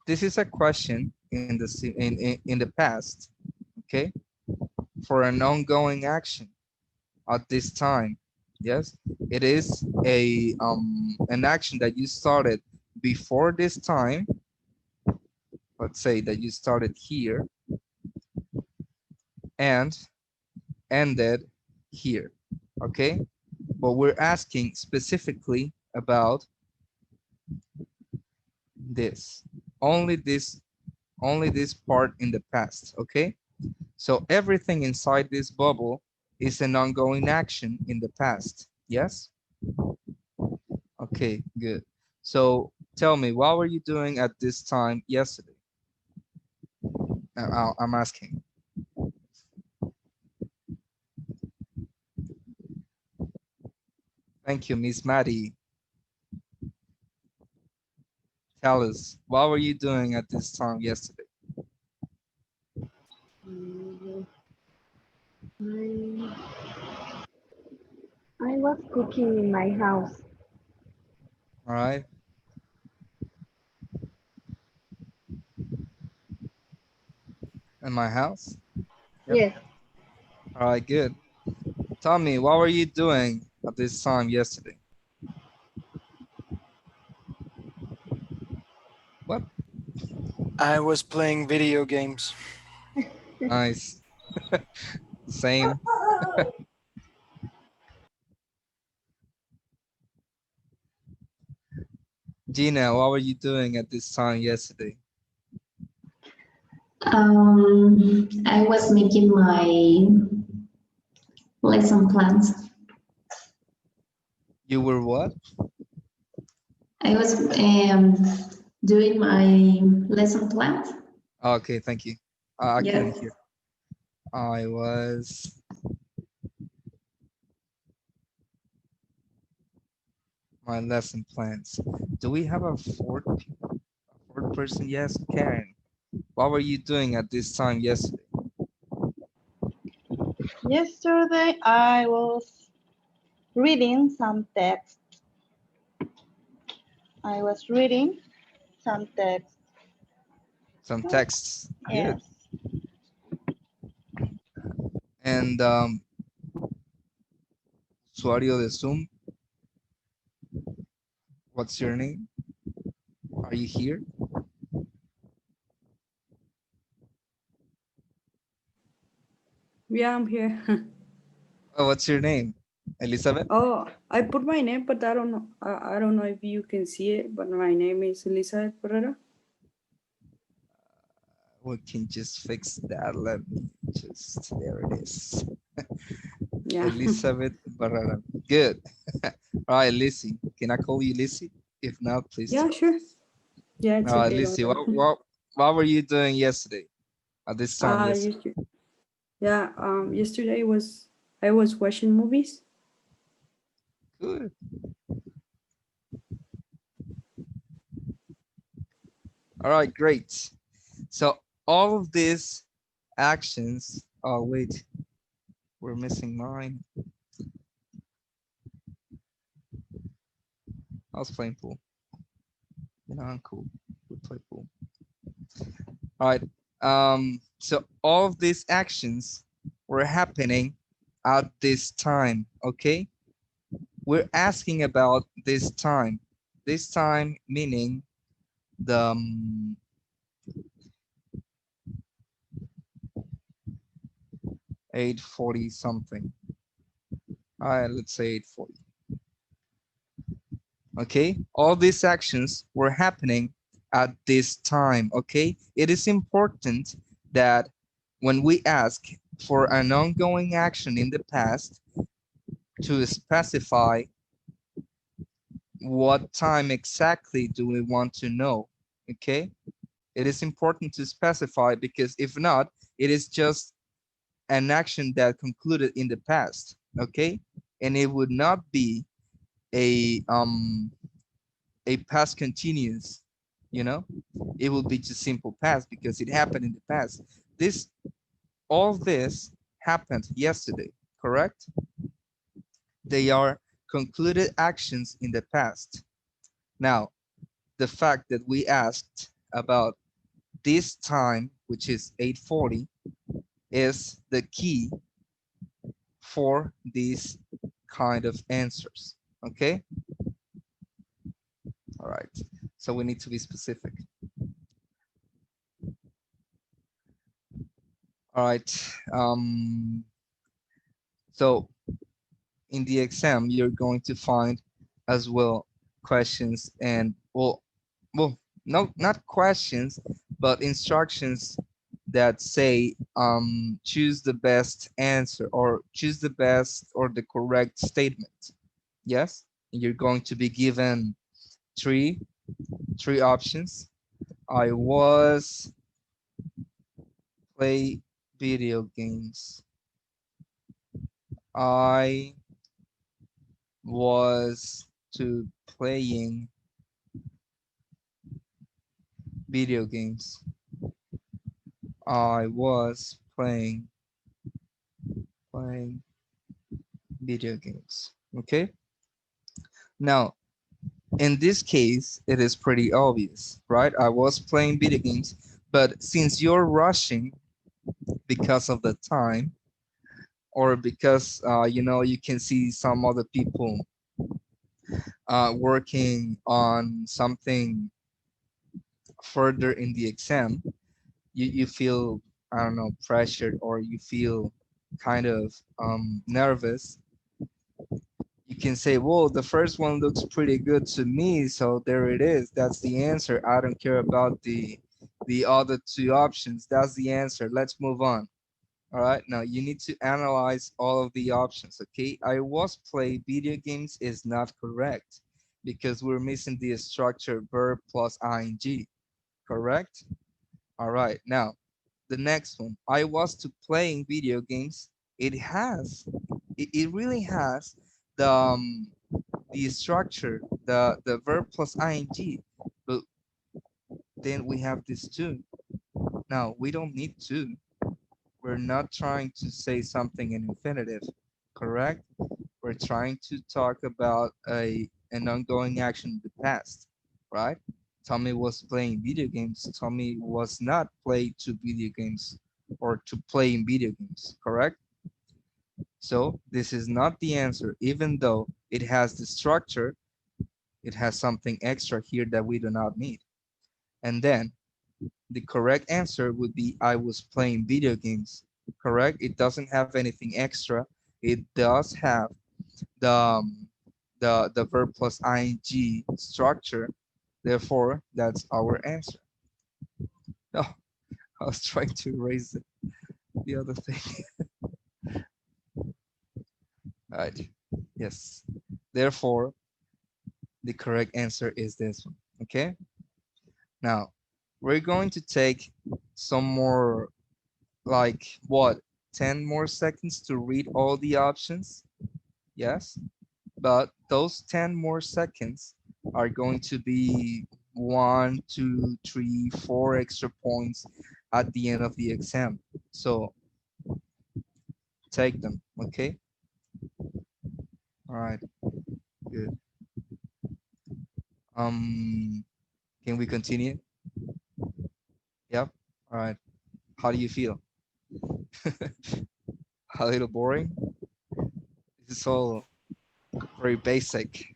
This is a question in the in the past, okay, for an ongoing action at this time. Yes, it is a an action that you started before this time. Let's say that you started here and ended here. Okay, but we're asking specifically about this, only this, only this part in the past. Okay, so everything inside this bubble is an ongoing action in the past. Yes. Okay, good. So tell me, what were you doing at this time yesterday? I'm asking. Thank you, Miss Maddie. Tell us, what were you doing at this time yesterday? Mm, I was cooking in my house. All right, in my house. Yep. Yes, All right, good. Tell me, what were you doing at this time yesterday? What? I was playing video games. Nice. Same. Gina, what were you doing at this time yesterday? I was making my lesson plans. You were what? I was doing my lesson plans. Okay, thank you. I couldn't Yes. hear. I was my lesson plans. Do we have a fourth person? Yes, Karen. What were you doing at this time yesterday? Yesterday I was reading some text. I was reading some text. Some texts. Good. Yes. And usuario de Zoom, what's your name? Are you here? Yeah, I'm here. Oh, what's your name? Elizabeth? Oh, I put my name, but I don't know. I don't know if you can see it, but my name is Elizabeth Pereira. We can just fix that. Let me just, there it is. Yeah. Elizabeth Barrera. Good. All right, Lizzie. Can I call you Lizzie? If not, please Yeah, tell sure. us. Yeah, it's All right, okay. Don't Lizzie, worry. what were you doing yesterday? At this time yesterday? Yeah. Yesterday I was watching movies. Good. All right, great. So all of these actions, oh wait, we're missing mine. I was playing pool. You know, I'm cool. We play pool. All right. So all of these actions were happening at this time, okay? We're asking about this time. This time meaning the 8:40 something. All right, let's say 8:40. Okay, all these actions were happening at this time. Okay, it is important that when we ask for an ongoing action in the past to specify what time exactly do we want to know. Okay, it is important to specify because if not, it is just an action that concluded in the past. Okay, and it would not be a past continuous, you know, it will be just simple past because it happened in the past. This, all this happened yesterday, correct? They are concluded actions in the past. Now, the fact that we asked about this time, which is 8:40, is the key for these kind of answers, okay? All right, so we need to be specific. All right, so in the exam, you're going to find as well questions and well, no, not questions, but instructions that say choose the best answer or choose the best or the correct statement. Yes, and you're going to be given three options. I was play video games. I was to playing video games. I was playing video games. Okay. Now, in this case, it is pretty obvious, right? I was playing video games, but since you're rushing because of the time, or because you know, you can see some other people working on something further in the exam, you feel, I don't know, pressured, or you feel kind of nervous. You can say, well, the first one looks pretty good to me, so there it is. That's the answer. I don't care about the The other two options. That's the answer. Let's move on. All right, now you need to analyze all of the options, okay? I was playing video games is not correct because we're missing the structure verb plus ing, correct? All right, now the next one. I was to playing video games. It really has the structure, the verb plus ing, but then we have this too. Now we don't need to. We're not trying to say something in infinitive, correct? We're trying to talk about an ongoing action in the past, right? Tommy was playing video games. Tommy was not played to video games or to playing video games, correct? So this is not the answer, even though it has the structure, it has something extra here that we do not need. And then the correct answer would be I was playing video games, correct? It doesn't have anything extra. It does have the the verb plus ing structure. Therefore, that's our answer. No, I was trying to erase the other thing. All right. Yes. Therefore, the correct answer is this one. Okay. Now, we're going to take some more, like what, 10 more seconds to read all the options. Yes. But those 10 more seconds are going to be 1, 2, 3, 4 extra points at the end of the exam. So take them, okay? All right, good. Can we continue? Yep. All right. How do you feel? A little boring? This is all very basic.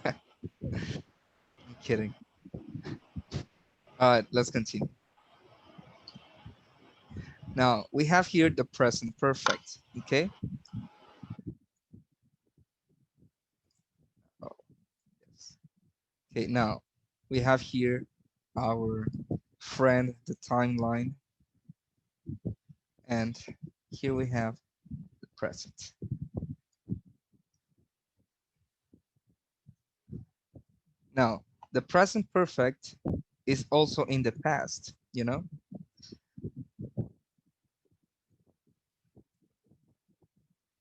I'm kidding. All right, let's continue. Now we have here the present perfect, okay? Oh, yes. Okay, now we have here our friend, the timeline, and here we have the present. Now, the present perfect is also in the past, you know?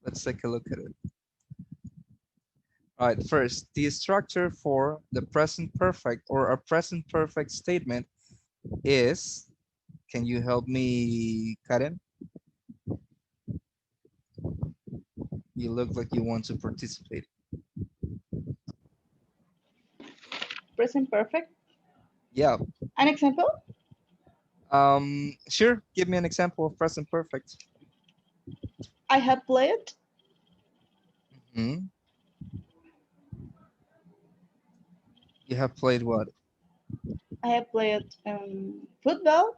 Let's take a look at it. All right, first, the structure for the present perfect or a present perfect statement is, can you help me, Karen? You look like you want to participate. Present perfect. Yeah. An example? Sure, give me an example of present perfect. I have played. Mhm. You have played what? I have played football,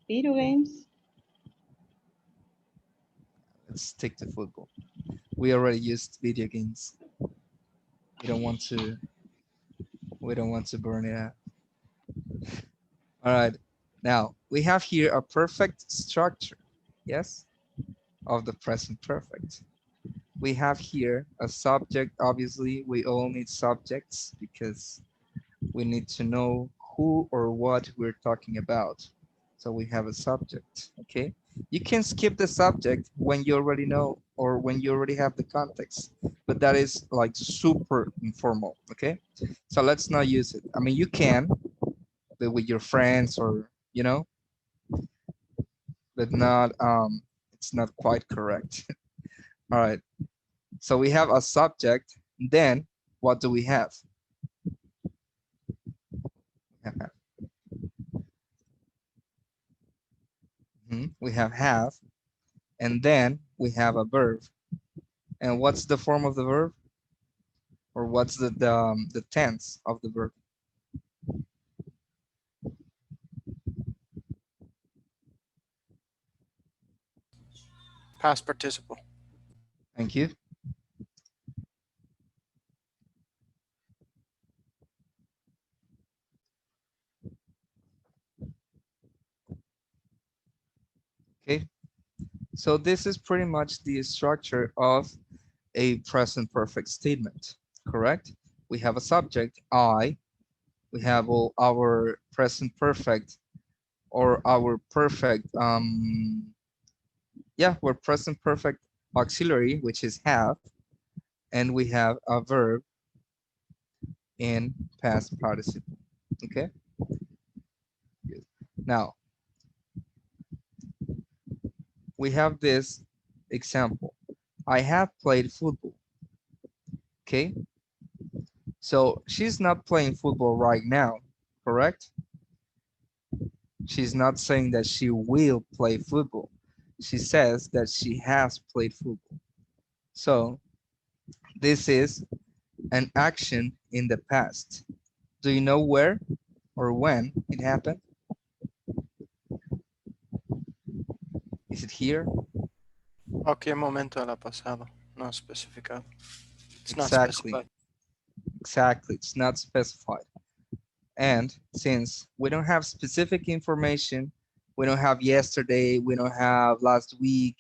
video games. Let's stick to football. We already used video games. We don't want to burn it out. All right. Now we have here a perfect structure, yes, of the present perfect. We have here a subject. Obviously, we all need subjects because we need to know who or what we're talking about. So we have a subject, okay? You can skip the subject when you already know or when you already have the context, but that is like super informal, okay? So let's not use it. I mean, you can, but with your friends or, you know, but not, it's not quite correct. All right, so we have a subject, then what do we have? We have, and then we have a verb. And what's the form of the verb? Or what's the tense of the verb? Past participle. Thank you. Okay, so this is pretty much the structure of a present perfect statement, correct? We have a subject, I, we have all our present perfect or our perfect, yeah, we're present perfect auxiliary, which is have, and we have a verb in past participle, okay? Good. Now, we have this example. I have played football, okay? So she's not playing football right now, correct? She's not saying that she will play football. She says that she has played football. So this is an action in the past. Do you know where or when it happened? Is it here? ¿O qué momento del pasado? No especificado. It's not Exactly. specified. Exactly. It's not specified. And since we don't have specific information, we don't have yesterday, we don't have last week,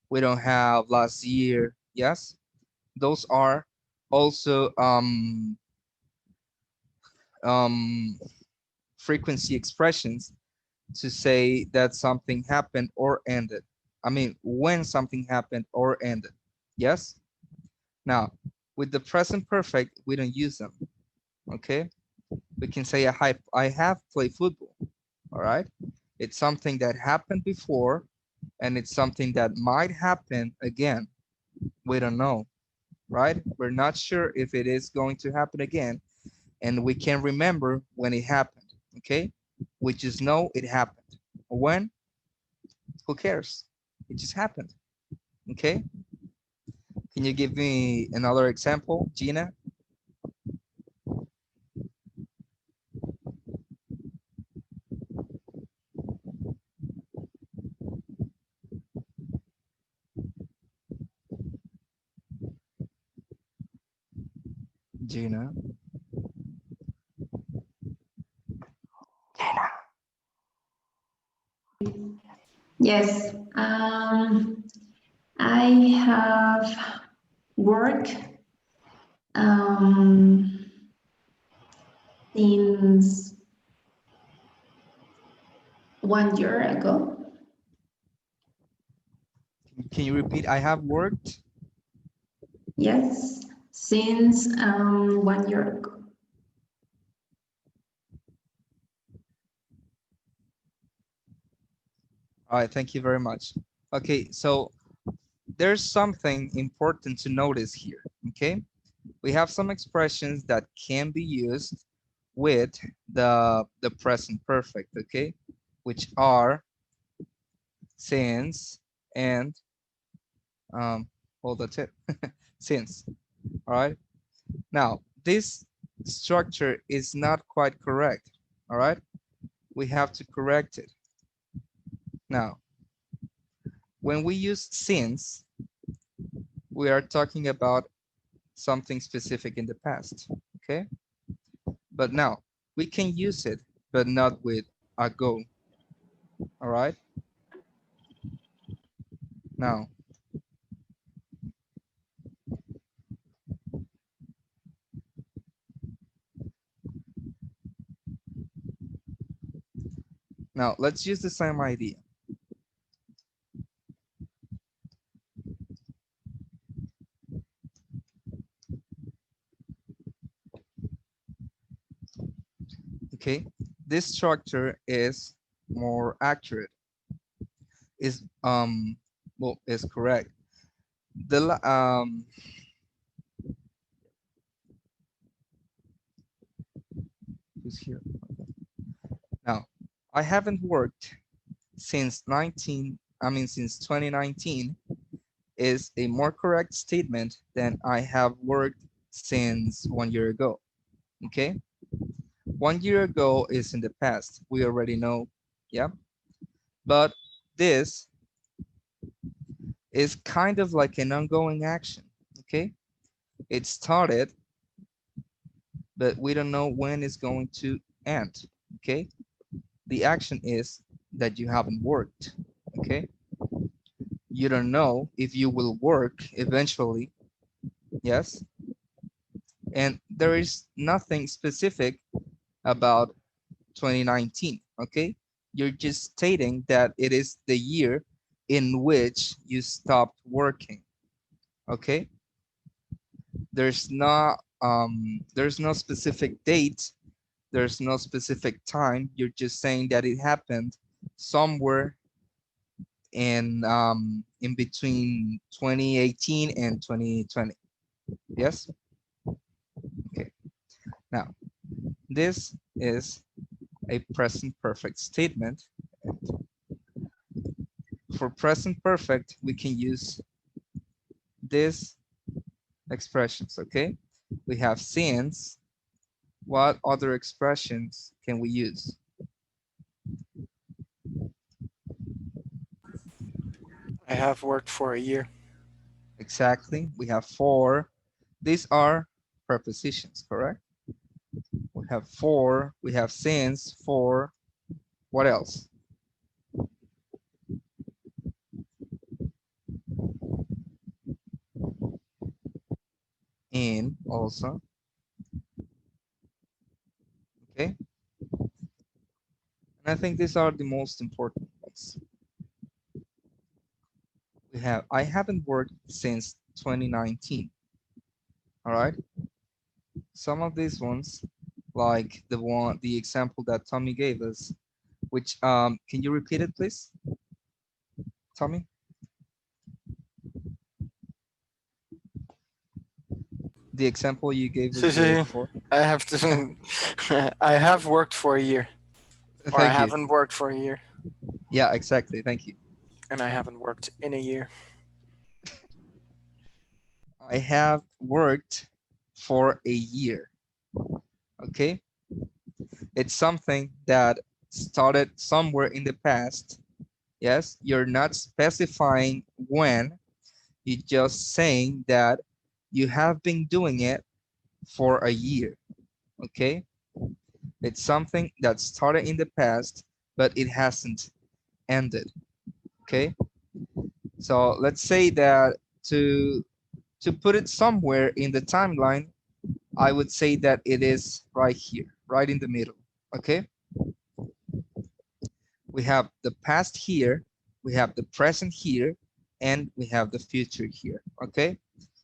we don't have last year. Yes, those are also um, frequency expressions to say that something happened or ended. I mean, when something happened or ended. Yes? Now, with the present perfect, we don't use them. Okay? We can say I have played football. All right? It's something that happened before and it's something that might happen again. We don't know, right? We're not sure if it is going to happen again and we can remember when it happened. Okay? We just know it happened. When? Who cares? It just happened. Okay? Can you give me another example, Gina? Gina. Yes. I have worked um, since 1 year ago. Can you repeat? I have worked. Yes, since 1 year ago. All right, thank you very much. Okay, so there's something important to notice here, okay? We have some expressions that can be used with the present perfect, okay? Which are since and, well, that's it, since, all right? Now, this structure is not quite correct, all right? We have to correct it. Now, when we use since, we are talking about something specific in the past, okay? But now, we can use it, but not with ago, all right? Now, let's use the same idea. Okay, this structure is more accurate, is well, is correct. Who's here? Now, I haven't worked since 2019 is a more correct statement than I have worked since 1 year ago. Okay, 1 year ago is in the past. We already know, yeah. But this is kind of like an ongoing action. Okay, it started, but we don't know when it's going to end. Okay, the action is that you haven't worked. Okay, You don't know if you will work eventually. Yes. And there is nothing specific about 2019. Okay. You're just stating that it is the year in which you stopped working. Okay. There's no specific date. There's no specific time. You're just saying that it happened somewhere in between 2018 and 2020. Yes. Okay. Now this is a present perfect statement. For present perfect, we can use these expressions. Okay. We have since. What other expressions can we use? I have worked for a year. Exactly. We have for. These are prepositions, correct? We have for, we have since, for. What else? In also. Okay. And I think these are the most important ones. We have I haven't worked since 2019. All right. Some of these ones, like the example that Tommy gave us, which can you repeat it, please, Tommy? The example you gave us before. I have to. I have worked for a year, or I Thank you. haven't worked for a year, Yeah, exactly. Thank you. and I haven't worked in a year. I have worked for a year. Okay. It's something that started somewhere in the past. Yes, you're not specifying when, you're just saying that you have been doing it for a year. Okay. It's something that started in the past, but it hasn't ended. Okay. So let's say that to put it somewhere in the timeline, I would say that it is right here, right in the middle. Okay. We have the past here, we have the present here, and we have the future here. Okay.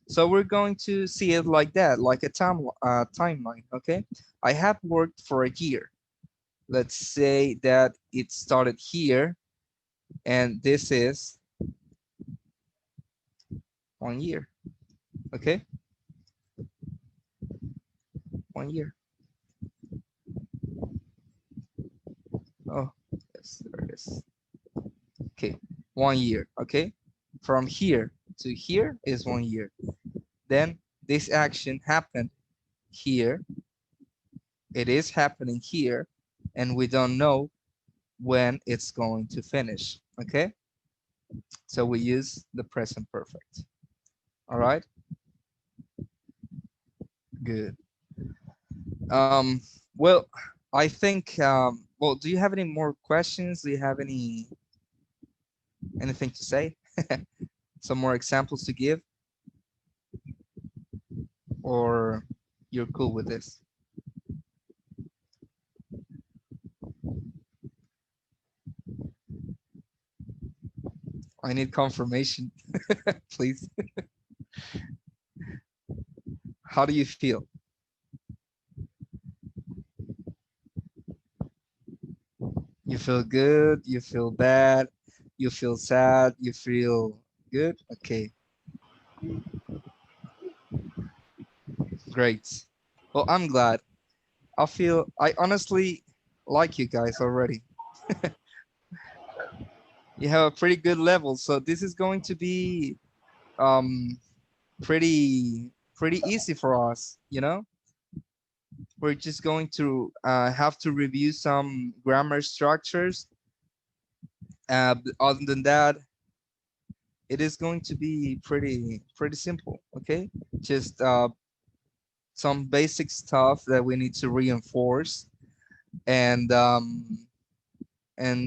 So we're going to see it like that, like a timeline. Okay. I have worked for a year. Let's say that it started here, and this is 1 year. Okay. 1 year. Oh, yes, there it is. Okay, 1 year. Okay, from here to here is 1 year. Then this action happened here. It is happening here, and we don't know when it's going to finish. Okay, so we use the present perfect. All right, good. Um, well, I think. Well, do you have any more questions? Do you have anything to say? Some more examples to give, or you're cool with this? I need confirmation, please. How do you feel? You feel good? You feel bad? You feel sad? You feel good? Okay, great. Well, I'm glad. I honestly like you guys already. You have a pretty good level, so this is going to be um pretty easy for us, you know? We're just going to have to review some grammar structures. But other than that, it is going to be pretty simple. Okay, just some basic stuff that we need to reinforce and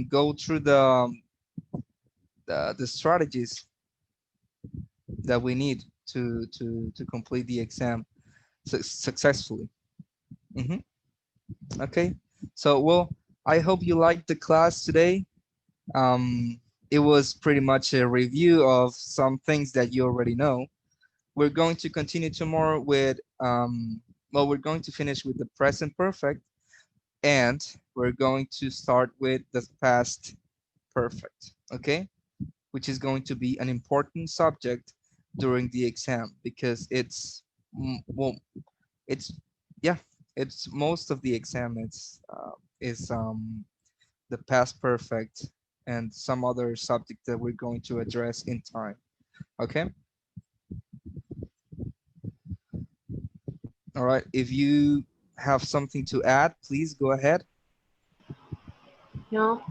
go through the strategies that we need to complete the exam successfully. Mhm. Okay. So, well, I hope you liked the class today. It was pretty much a review of some things that you already know. We're going to continue tomorrow with, well, we're going to finish with the present perfect, and we're going to start with the past perfect, okay? Which is going to be an important subject during the exam because it's, well, it's, yeah, it's most of the exam. Is the past perfect and some other subject that we're going to address in time. Okay. All right. If you have something to add, please go ahead. No,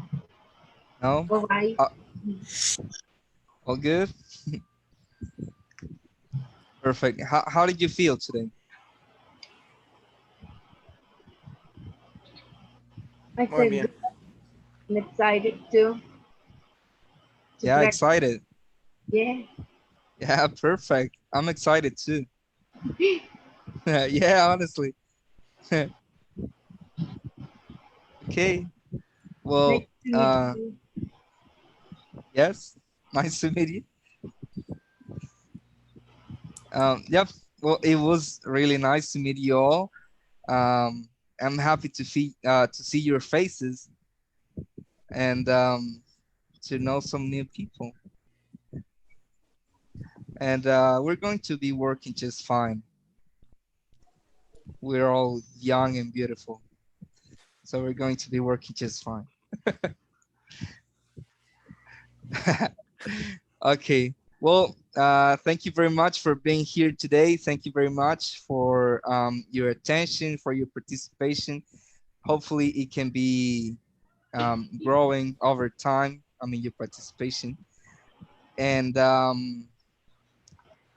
No? bye. Uh, all good? Perfect. How did you feel today? I Muy feel bien. good. I'm excited to Yeah, practice. excited. Yeah. Yeah, perfect. I'm excited too. Yeah, honestly. Okay. Nice Well, to meet you. yes. Nice to meet you. Yep. Well, it was really nice to meet you all. Um, I'm happy to see your faces and to know some new people. And we're going to be working just fine. We're all young and beautiful, so we're going to be working just fine. Okay. Well, thank you very much for being here today. Thank you very much for your attention, for your participation. Hopefully, it can be growing over time. I mean, your participation. And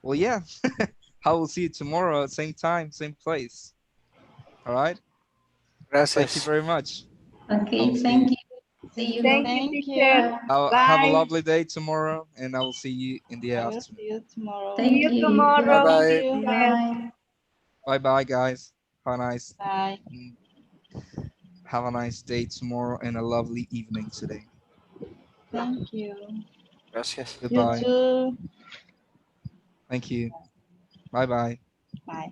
well, yeah, I will see you tomorrow, same time, same place. All right. Thank you Gracias. very much. I will Okay, see thank you. you. See you Thank tomorrow. you, Thank teacher. you. Bye. Have a Bye. lovely day tomorrow, and I will see you in the I will afternoon. see you tomorrow. See Thank you you. Bye tomorrow, Thank bye. you. teacher. Bye. Bye bye, guys. Have a nice, Bye. mm, have a nice day tomorrow and a lovely evening today. Thank you. Gracias. You Goodbye. too. Thank you. Bye bye. Bye.